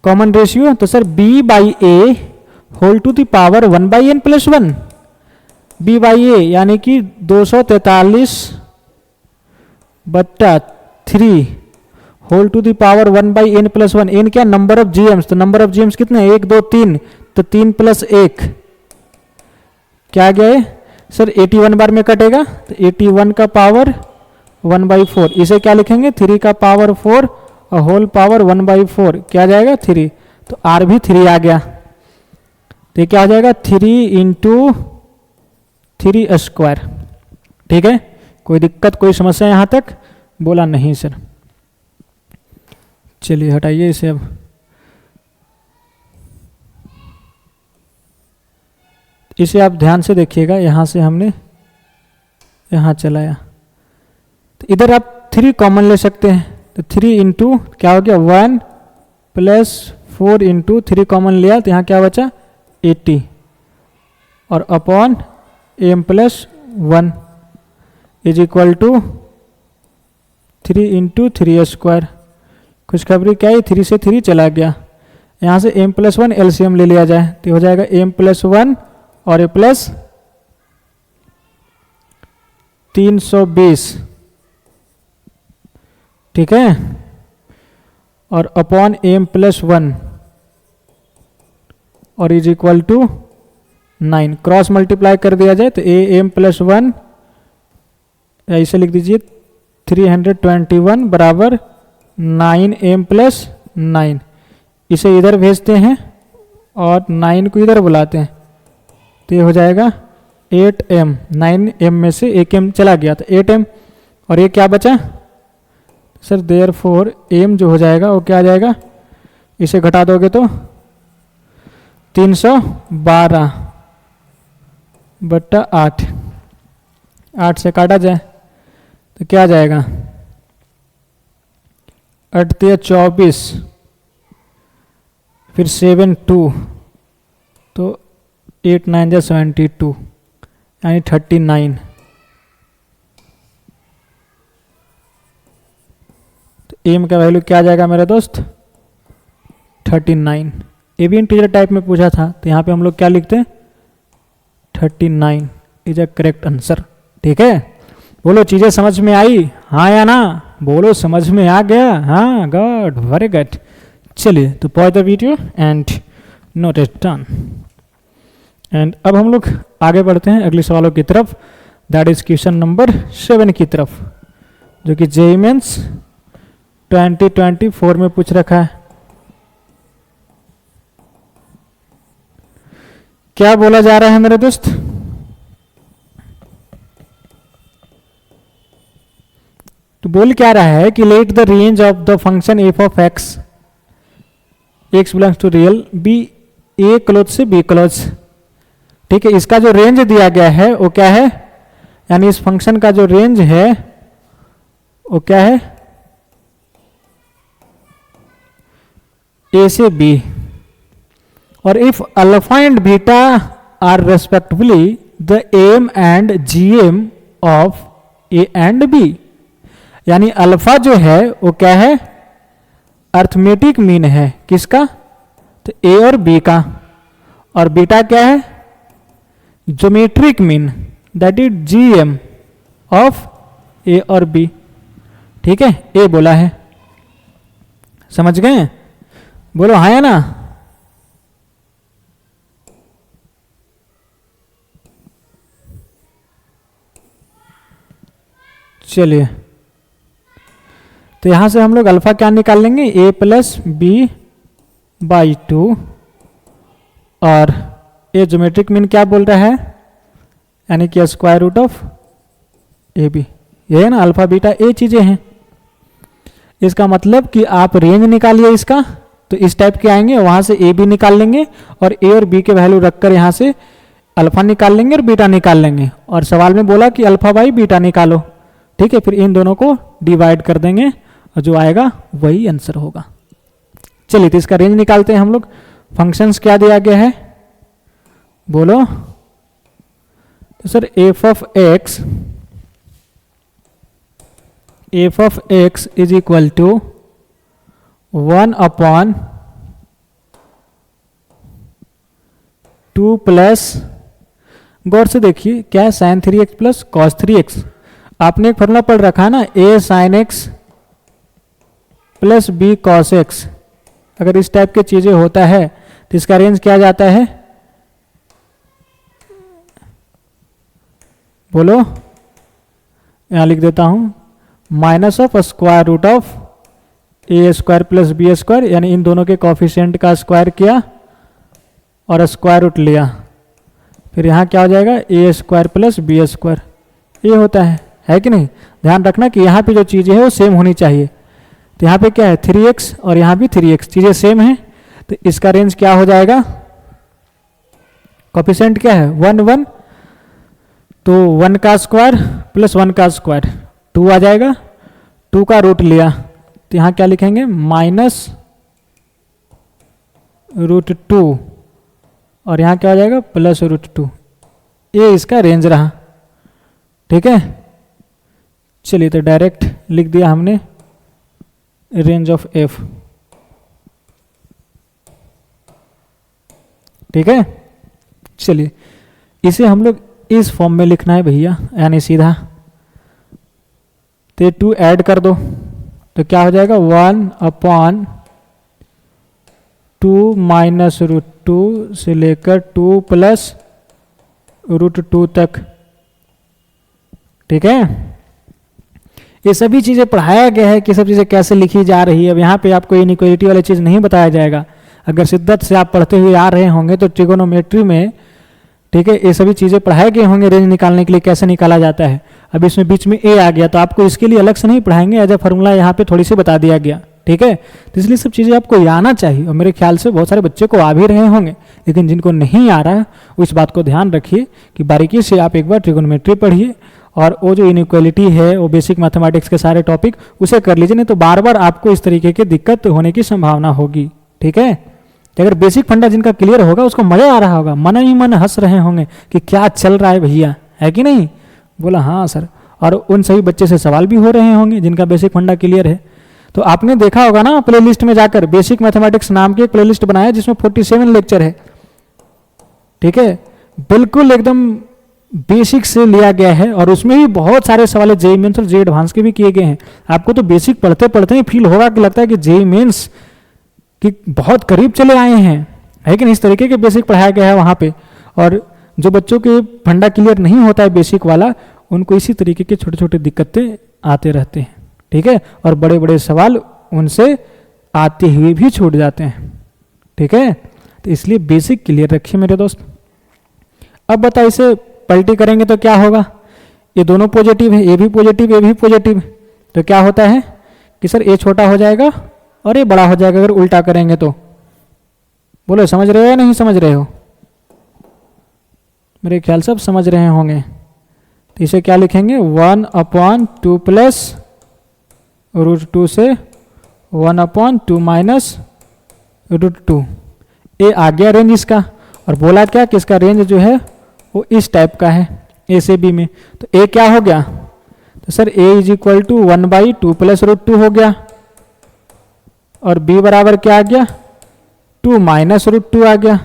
[SPEAKER 1] कॉमन रेशियो, तो sir B by A whole to the power 1 by N plus 1, B by A यानी कि 243 बट्टा 3 whole to the power 1 by N plus 1। N क्या नंबर ऑफ GMs, तो नंबर ऑफ GMs कितने 1 2 3, तो 3 प्लस 1 क्या गया है सर 81 बार में कटेगा, तो 81 का पावर 1 बाई 4, इसे क्या लिखेंगे 3 का पावर 4 और होल पावर 1 बाई 4, क्या जाएगा 3, तो R भी 3 आ गया। तो क्या हो जाएगा 3 इंटू 3 स्क्वायर, ठीक है। कोई दिक्कत कोई समस्या यहाँ तक, बोला नहीं सर। चलिए हटाइए इसे। अब इसे आप ध्यान से देखिएगा, यहाँ से हमने यहाँ चलाया, तो इधर आप 3 कॉमन ले सकते हैं, तो 3 इंटू क्या हो गया 1 प्लस 4 इंटू 3 कॉमन लिया, तो यहाँ क्या बचा 80 और upon M plus 1 is equal to 3 into 3 square. खुशखबरी क्या है 3 से 3 चला गया, यहाँ से M प्लस 1 LCM ले लिया जाए, तो हो जाएगा M प्लस 1 और A प्लस 320, ठीक है, और अपॉन M प्लस 1 और is equal to 9। Cross multiply कर दिया जाए तो AM प्लस 1, ऐसे लिख दीजिए 321 बराबर 9M प्लस 9। इसे इधर भेजते हैं और 9 को इधर बुलाते हैं, तो ये हो जाएगा 8M। 9M में से 1M चला गया, तो 8M, और ये क्या बचा सर देयरफॉर M जो हो जाएगा वो क्या आ जाएगा, इसे घटा दोगे तो 312 बट्टा 8, 8 से काटा जाए तो क्या आ जाएगा 8 24, फिर 7 2, तो 8 9 जा 72, यानी 39। तो M का वैल्यू क्या आ जाएगा मेरे दोस्त 39। ये भी इंटीजर टाइप में पूछा था, तो यहाँ पे हम लोग क्या लिखते हैं 39 इज अ करेक्ट आंसर, ठीक है। बोलो चीज़ें समझ में आई, हाँ या ना, बोलो समझ में आ गया, हाँ गुड वेरी गुड। चलिए तो pause the video and noted done. And अब हम लोग आगे बढ़ते हैं अगले सवालों की तरफ, दैट इज क्वेश्चन नंबर 7 की तरफ, जो कि जेईई मेंस 2024 में पूछ रखा है। क्या बोला जा रहा है मेरे दोस्त? तो बोल क्या रहा है कि let the range of the function F of X belongs to real B A close से बी क्लोज। ठीक है, इसका जो रेंज दिया गया है वो क्या है, यानी इस फंक्शन का जो रेंज है वो क्या है, ए से बी। और if alpha and beta are respectively the M and GM of A and B, यानी अल्फा जो है वो क्या है, अर्थमेटिक मीन है किसका, तो ए और बी का, और बीटा क्या है, geometric mean, that is GM of A और बी। ठीक है, ए बोला है, समझ गए? बोलो हाँ या ना? चलिए, तो यहां से हम लोग अल्फा क्या निकाल लेंगे, ए प्लस बी बाई 2, और ए ज्योमेट्रिक मीन क्या बोल रहा है, यानी कि square root of A B. ये है ना, अल्फा बीटा ए चीजें हैं। इसका मतलब कि आप रेंज निकालिए इसका, तो इस टाइप के आएंगे, वहां से ए बी निकाल लेंगे और ए और बी के वैल्यू रखकर यहां से अल्फा निकाल लेंगे और बीटा निकाल लेंगे। और सवाल में बोला कि अल्फा बाई बीटा निकालो। ठीक है, फिर इन दोनों को डिवाइड कर देंगे और जो आएगा वही आंसर होगा। चलिए, तो इसका रेंज निकालते हैं हम लोग। फंक्शंस क्या दिया गया है, बोलो? तो sir F of X is equal to 1/2 plus, गौर से देखिए क्या है, sign 3x plus cos 3x। आपने एक फॉर्मूला पढ़ रखा है ना, A sine X plus B cos X. अगर इस टाइप की चीजें होता है तो इसका रेंज क्या जाता है, बोलो? यहां लिख देता हूं, minus of square root of A square plus B square, यानी इन दोनों के कॉफिशिएंट का स्क्वायर किया और स्क्वायर रूट लिया। फिर यहाँ क्या हो जाएगा, ए स्क्वायर प्लस बी स्क्वायर, ये होता है कि नहीं? ध्यान रखना कि यहाँ पे जो चीज़ें हैं वो सेम होनी चाहिए। तो यहाँ पे क्या है, 3x और यहाँ भी 3x, चीज़ें सेम हैं, तो इसका रेंज क्या हो जाएगा, कॉफिशिएंट क्या है, 1 1, तो 1 का स्क्वायर प्लस 1 का स्क्वायर 2 आ जाएगा, 2 का रूट लिया, तो यहाँ क्या लिखेंगे, माइनस रूट 2, और यहाँ क्या हो जाएगा, प्लस रूट 2। ये इसका रेंज रहा। ठीक है, चलिए तो डायरेक्ट लिख दिया हमने रेंज ऑफ एफ। ठीक है, चलिए इसे हम लोग इस फॉर्म में लिखना है भैया, यानी सीधा। तो 2 ऐड कर दो तो क्या हो जाएगा, 1/2 माइनस रूट 2 से लेकर 2 प्लस रूट 2 तक। ठीक है, ये सभी चीज़ें पढ़ाया गया है कि सब चीज़ें कैसे लिखी जा रही है। अब यहाँ पे आपको इनइक्वालिटी वाली चीज़ नहीं बताया जाएगा। अगर शिद्दत से आप पढ़ते हुए आ रहे होंगे तो ट्रिगोनोमेट्री में, ठीक है, ये सभी चीज़ें पढ़ाए गए होंगे रेंज निकालने के लिए कैसे निकाला जाता है। अब इसमें बीच में ए आ गया तो आपको इसके लिए अलग से नहीं पढ़ाएंगे, एज ए फॉर्मूला यहाँ पे थोड़ी सी बता दिया गया। ठीक है, तो इसलिए सब चीज़ें आपको आना चाहिए, और मेरे ख्याल से बहुत सारे बच्चे को आ भी रहे होंगे, लेकिन जिनको नहीं आ रहा है उस बात को ध्यान रखिए कि बारीकी से आप एक बार ट्रिगोनोमेट्री पढ़िए, और वो जो इनइक्वालिटी है वो बेसिक मैथमेटिक्स के सारे टॉपिक उसे कर लीजिए, नहीं तो बार बार आपको इस तरीके की दिक्कत होने की संभावना होगी। ठीक है, तो अगर बेसिक फंडा जिनका क्लियर होगा उसको मजा आ रहा होगा, मन ही मन हंस रहे होंगे कि क्या चल रहा है भैया, है कि नहीं? बोला हाँ सर। और उन सभी बच्चे से सवाल भी हो रहे होंगे जिनका बेसिक फंडा क्लियर है। तो आपने देखा होगा ना प्लेलिस्ट में जाकर, बेसिक मैथमेटिक्स नाम की एक प्लेलिस्ट बनाया जिसमें 47 लेक्चर है। ठीक है, बिल्कुल एकदम बेसिक से लिया गया है, और उसमें भी बहुत सारे सवाल जेईई मेंस और जेईई एडवांस के भी किए गए हैं। आपको तो बेसिक पढ़ते पढ़ते ही फील होगा कि लगता है कि जेईई मेंस कि बहुत करीब चले आए हैं, है कि नहीं, इस तरीके के बेसिक पढ़ाया गया है वहाँ पे। और जो बच्चों के फंडा क्लियर नहीं होता है बेसिक वाला, उनको इसी तरीके के छोटे छोटे दिक्कतें आते रहते हैं, ठीक है, और बड़े बड़े सवाल उनसे आते हुए भी छूट जाते हैं, ठीक है। तो इसलिए बेसिक क्लियर रखिए मेरे दोस्त। अब बताओ इसे पलटी करेंगे तो क्या होगा, ये दोनों पॉजिटिव है, ये भी पॉजिटिव, ये भी पॉजिटिव, तो क्या होता है कि सर ये छोटा हो जाएगा और ये बड़ा हो जाएगा अगर उल्टा करेंगे तो। बोलो समझ रहे हो या नहीं समझ रहे हो? मेरे ख्याल से अब समझ रहे होंगे। तो इसे क्या लिखेंगे, 1/2 प्लस √2 से 1/2 माइनस √2। ये आ गया रेंज इसका, और बोला क्या कि इसका रेंज जो है वो इस टाइप का है, ए से बी में। तो ए क्या हो गया, तो sir a is equal to 1/2 plus √2 हो गया, और b बराबर क्या आ गया, 2 माइनस √2 आ गया,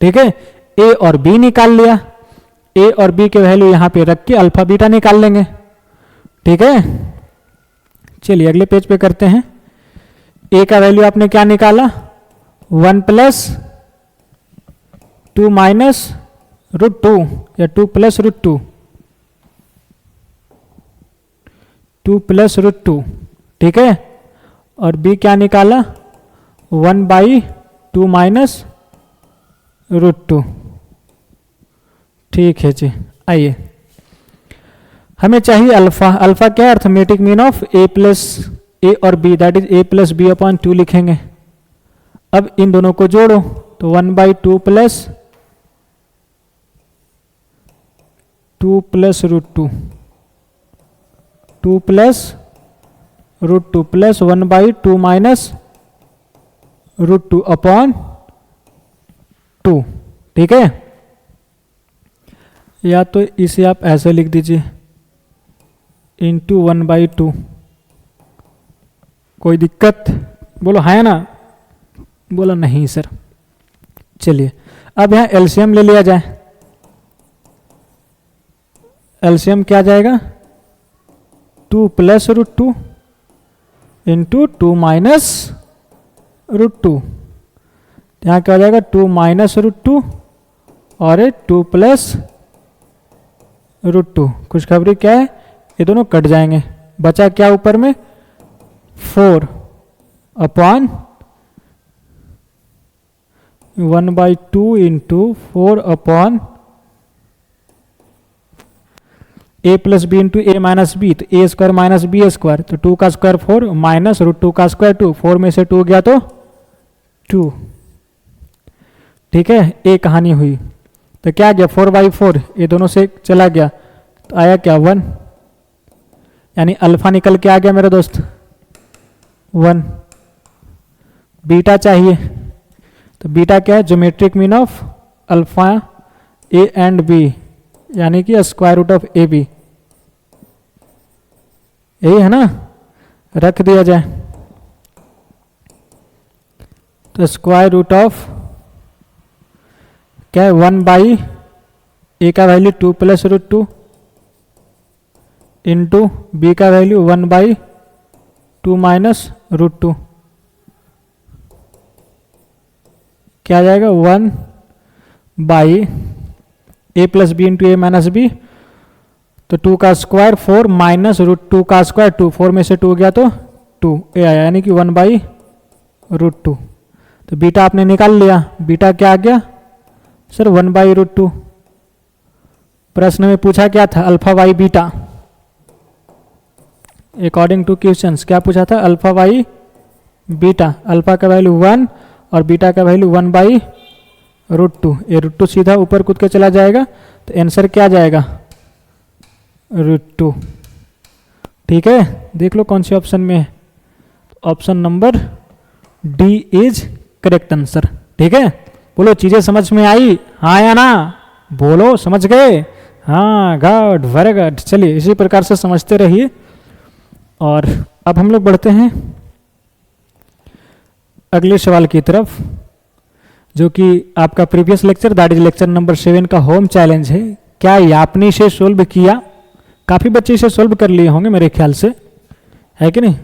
[SPEAKER 1] ठीक है। a और b निकाल लिया, a और b के वैल्यू यहाँ पे रख के अल्फा बीटा निकाल लेंगे, ठीक है। चलिए अगले पेज पे करते हैं। a का वैल्यू आपने क्या निकाला, 1 प्लस 2 माइनस √2 या 2 प्लस √2, 2 प्लस √2, ठीक है। और b क्या निकाला, 1/2 माइनस √2, ठीक है जी। आइए हमें चाहिए अल्फा। अल्फा क्या है, arithmetic mean of a plus A और b, that is a plus b/2 लिखेंगे। अब इन दोनों को जोड़ो तो 1/2 plus 2 plus √2, 2 plus √2 plus 1/2 minus √2/2, ठीक है। या तो इसे आप ऐसे लिख दीजिए इंटू 1/2। कोई दिक्कत, बोलो है ना, बोलो नहीं सर। चलिए अब यहाँ एलसीएम ले लिया जाए। एलसीएम क्या जाएगा, 2 प्लस √2 इंटू 2 माइनस √2, यहाँ क्या हो जाएगा, 2 माइनस √2 और 2 प्लस √2। खुशखबरी क्या है, ये दोनों कट जाएंगे, बचा क्या ऊपर में, 4/1/2 into 4/a plus B into A minus B, तो a square minus B square, तो 2 का स्क्वायर 4 माइनस √2 का स्क्वायर 2, 4 में से 2 गया तो 2, ठीक है। ए कहानी हुई तो क्या गया, 4/4, ये दोनों से चला गया तो आया क्या, 1, यानी अल्फा निकल के आ गया मेरे दोस्त 1। बीटा चाहिए, तो बीटा क्या है, geometric mean of alpha A and B, यानी कि square root of A B, यही है ना, रख दिया जाए। तो स्क्वायर रूट ऑफ क्या है, 1/a का वैल्यू 2 प्लस √2 इंटू बी का वैल्यू 1/2 माइनस √2, क्या आ जाएगा, 1/a plus B into A minus B, तो 2 का स्क्वायर 4 माइनस √2 का स्क्वायर 2, 4 में से 2 गया तो 2, ए आया, यानी कि 1/√2। तो बीटा आपने निकाल लिया, बीटा क्या आ गया सर, 1/√2। प्रश्न में पूछा क्या था, alpha by beta, according to questions क्या पूछा था, अल्फा वाई बीटा, अल्फा का वैल्यू 1 और बीटा का वैल्यू 1/√2। ये √2 सीधा ऊपर कूद के चला जाएगा, तो आंसर क्या जाएगा, √2, ठीक है। देख लो कौन सी ऑप्शन में है, option number D is correct answer, ठीक है। बोलो चीजें समझ में आई, हाँ या ना, बोलो समझ गए, हाँ गुड, वेरी गुड। चलिए इसी प्रकार से समझते रहिए। और अब हम लोग बढ़ते हैं अगले सवाल की तरफ, जो कि आपका previous lecture, that is lecture number 7 का होम चैलेंज है। क्या ये आपने इसे सोल्व किया, काफ़ी बच्चे इसे सोल्व कर लिए होंगे मेरे ख्याल से, है कि नहीं।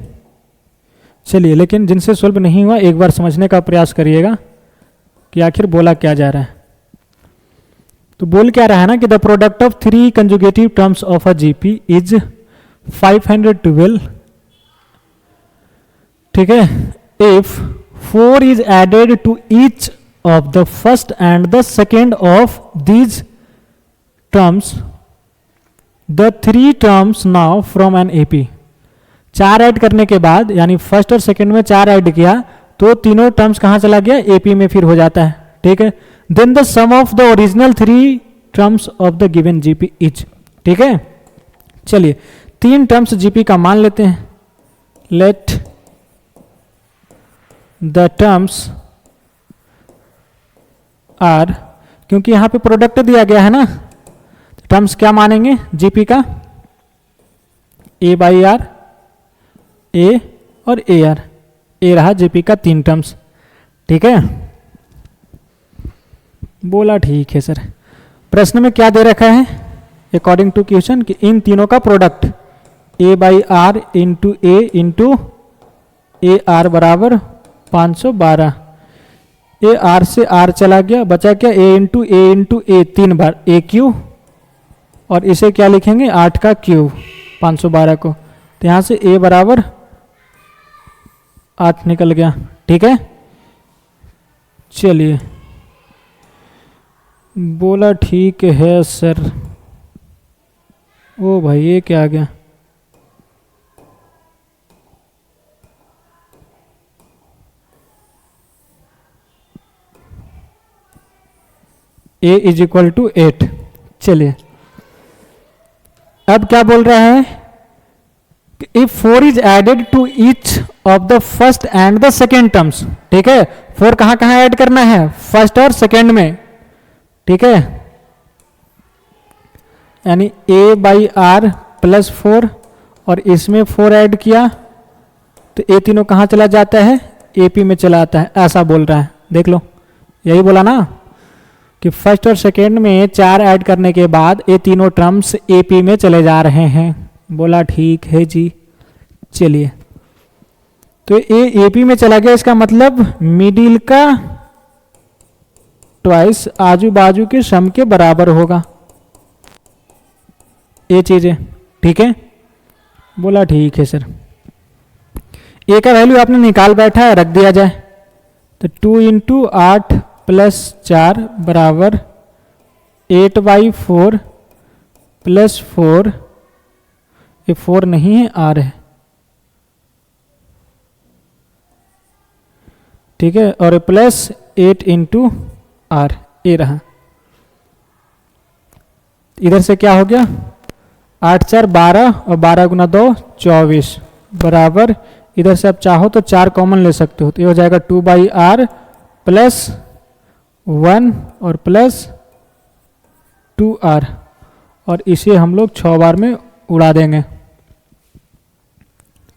[SPEAKER 1] चलिए लेकिन जिनसे सोल्व नहीं हुआ एक बार समझने का प्रयास करिएगा, कि आखिर बोला क्या जा रहा है। तो बोल क्या रहा है ना कि the product of 3 consecutive terms of a GP is 512, ठीक है, if 4 is added to each of the first and the second of these terms the 3 terms now from an AP. 4 add करने के बाद, यानी फर्स्ट और second में 4 add किया तो तीनों टर्म्स कहां चला गया, एपी में फिर हो जाता है, ठीक है। Then the sum of the original 3 terms of the given GP is, ठीक है। चलिए 3 टर्म्स जीपी का मान लेते हैं। लेट द टर्म्स आर, क्योंकि यहां पे प्रोडक्ट दिया गया है ना, टर्म्स क्या मानेंगे जीपी का, ए बाई आर, ए और ए आर। ए रहा जीपी का 3 टर्म्स, ठीक है। बोला ठीक है सर। प्रश्न में क्या दे रखा है अकॉर्डिंग टू क्वेश्चन कि इन तीनों का product A by R into A R बराबर 512। ए आर से आर चला गया, बचा क्या, ए इंटू ए 3 बार ए क्यू, और इसे क्या लिखेंगे 8 का क्यूब 512 को, तो यहां से ए बराबर 8 निकल गया, ठीक है। चलिए बोला ठीक है सर। ओ भाई ये क्या आ गया, ए इज इक्वल टू 8। चलिए अब क्या बोल रहा है, if 4 is added to each of the first and the second terms, ठीक है। 4 कहां कहां ऐड करना है, फर्स्ट और सेकेंड में, ठीक है। यानी a बाई आर प्लस 4 और इसमें 4 ऐड किया तो ये तीनों कहां चला जाता है, एपी में चला आता है, ऐसा बोल रहा है। देख लो यही बोला ना कि फर्स्ट और सेकेंड में 4 ऐड करने के बाद ये तीनों टर्म्स एपी में चले जा रहे हैं। बोला ठीक है जी। चलिए तो ये एपी में चला गया, इसका मतलब मिडिल का ट्वाइस आजू बाजू के सम के बराबर होगा, ये चीजें, ठीक है। बोला ठीक है सर। ए का वैल्यू आपने निकाल बैठा है, रख दिया जाए तो 2 इंटू 8 प्लस 4 बराबर 8 बाई 4 प्लस 4, ये 4 नहीं है आर है, ठीक है, और प्लस 8 इंटू आर, ए रहा। इधर से क्या हो गया, 8 4 12 और 12 गुना 2 24 बराबर, इधर से आप चाहो तो 4 कॉमन ले सकते हो, तो ये हो जाएगा 2 बाई आर प्लस 1 और प्लस 2 आर, और इसे हम लोग 6 बार में उड़ा देंगे,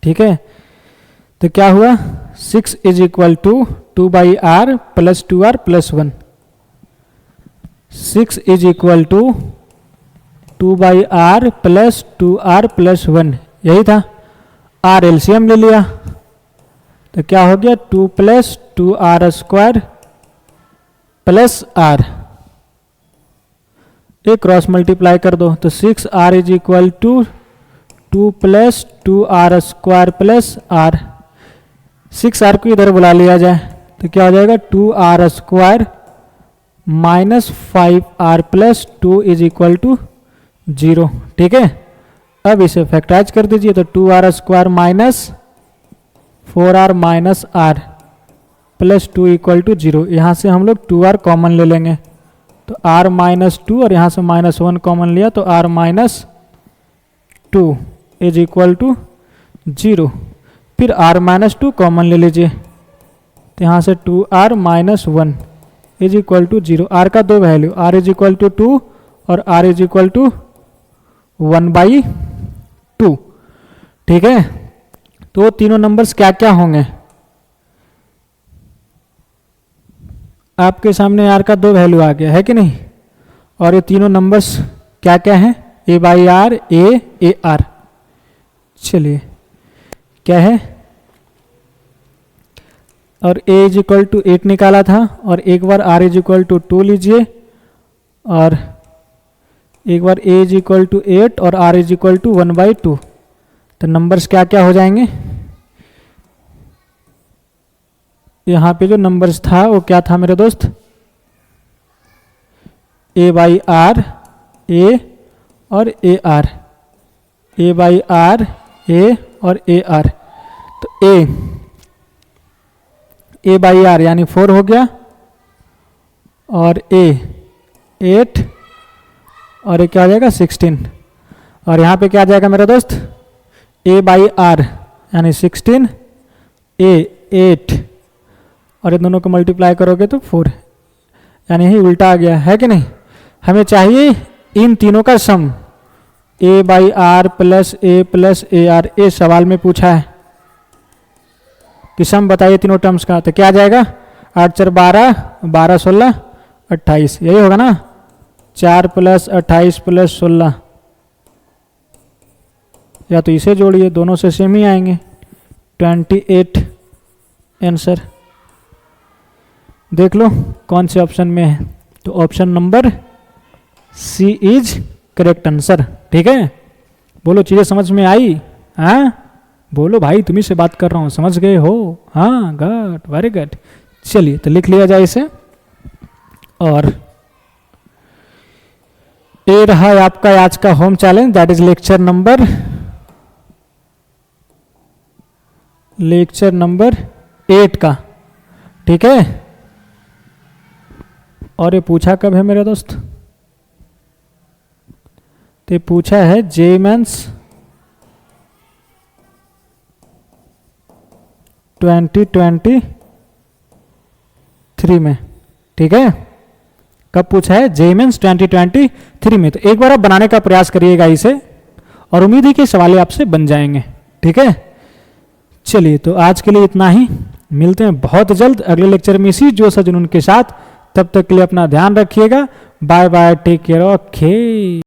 [SPEAKER 1] ठीक है। तो क्या हुआ, 6 is equal to 2 by R plus 2 R plus 1। 6 is equal to 2 by R plus 2 R plus 1, यही था। आर एलसीएम ले लिया तो क्या हो गया, 2 plus 2 R square plus R, ये क्रॉस मल्टीप्लाई कर दो तो 6 R is equal to 2 plus 2 R square plus R. 6 R को इधर बुला लिया जाए तो क्या हो जाएगा, 2 R square minus 5 R plus 2 is equal to 0, ठीक है। अब इसे फैक्टराइज कर दीजिए तो 2 R square minus 4 R minus R plus 2 equal to 0। यहाँ से हम लोग 2 आर कॉमन ले लेंगे तो आर माइनस 2 और यहाँ से माइनस 1 कॉमन लिया तो R minus 2 is equal to 0। फिर आर माइनस 2 कॉमन ले लीजिए तो यहाँ से 2 R minus 1 is equal to 0। R का 2 value, R is equal to 2 और आर इज इक्वल टू 1/2, ठीक है। तो तीनों नंबर्स क्या क्या होंगे, आपके सामने आर का 2 वैल्यू आ गया है कि नहीं, और ये तीनों नंबर्स क्या क्या हैं, ए बाई आर, ए आर। चलिए क्या है, और a इज इक्वल टू 8 निकाला था, और एक बार r इज इक्वल टू 2 लीजिए, और एक बार a इज इक्वल टू 8 और r इज इक्वल टू 1/2। तो नंबर्स क्या क्या हो जाएंगे, यहाँ पे जो नंबर्स था वो क्या था मेरे दोस्त, a/r a और ar, a/r a और ar। तो a/r यानी 4 हो गया, और a 8, और ये क्या आ जाएगा 16, और यहाँ पे क्या आ जाएगा मेरा दोस्त, a/r यानी 16, a 8, और ये दोनों को मल्टीप्लाई करोगे तो 4, यानी यही उल्टा आ गया है कि नहीं। हमें चाहिए इन तीनों का सम, a/r plus a plus ar। ये सवाल में पूछा है कि सम बताइए तीनों टर्म्स का, तो क्या आ जाएगा, 8 4 12, 12 16 28, यही होगा ना, 4 प्लस 28 प्लस 16, या तो इसे जोड़िए, दोनों से सेम ही आएंगे, 28 आंसर। देख लो कौन से ऑप्शन में है, तो option number C is correct answer. ठीक है, बोलो चीज़ें समझ में आई, हाँ बोलो भाई, तुम्ही से बात कर रहा हूँ, समझ गए हो, हाँ गुड, वेरी गुड। चलिए तो लिख लिया जाए इसे, और ये रहा है आपका आज का home challenge, that is lecture number 8 का। ठीक है, और ये पूछा कब है मेरे दोस्त, तो पूछा है जेईई 2023 में। ठीक है, कब पूछा है, जेईई 2023 में। तो एक बार आप बनाने का प्रयास करिएगा इसे, और उम्मीद है कि सवाल आपसे बन जाएंगे। ठीक है, चलिए तो आज के लिए इतना ही, मिलते हैं बहुत जल्द अगले लेक्चर में इसी जोश और जुनून के साथ। तब तक के लिए अपना ध्यान रखिएगा, bye bye, take care, okay.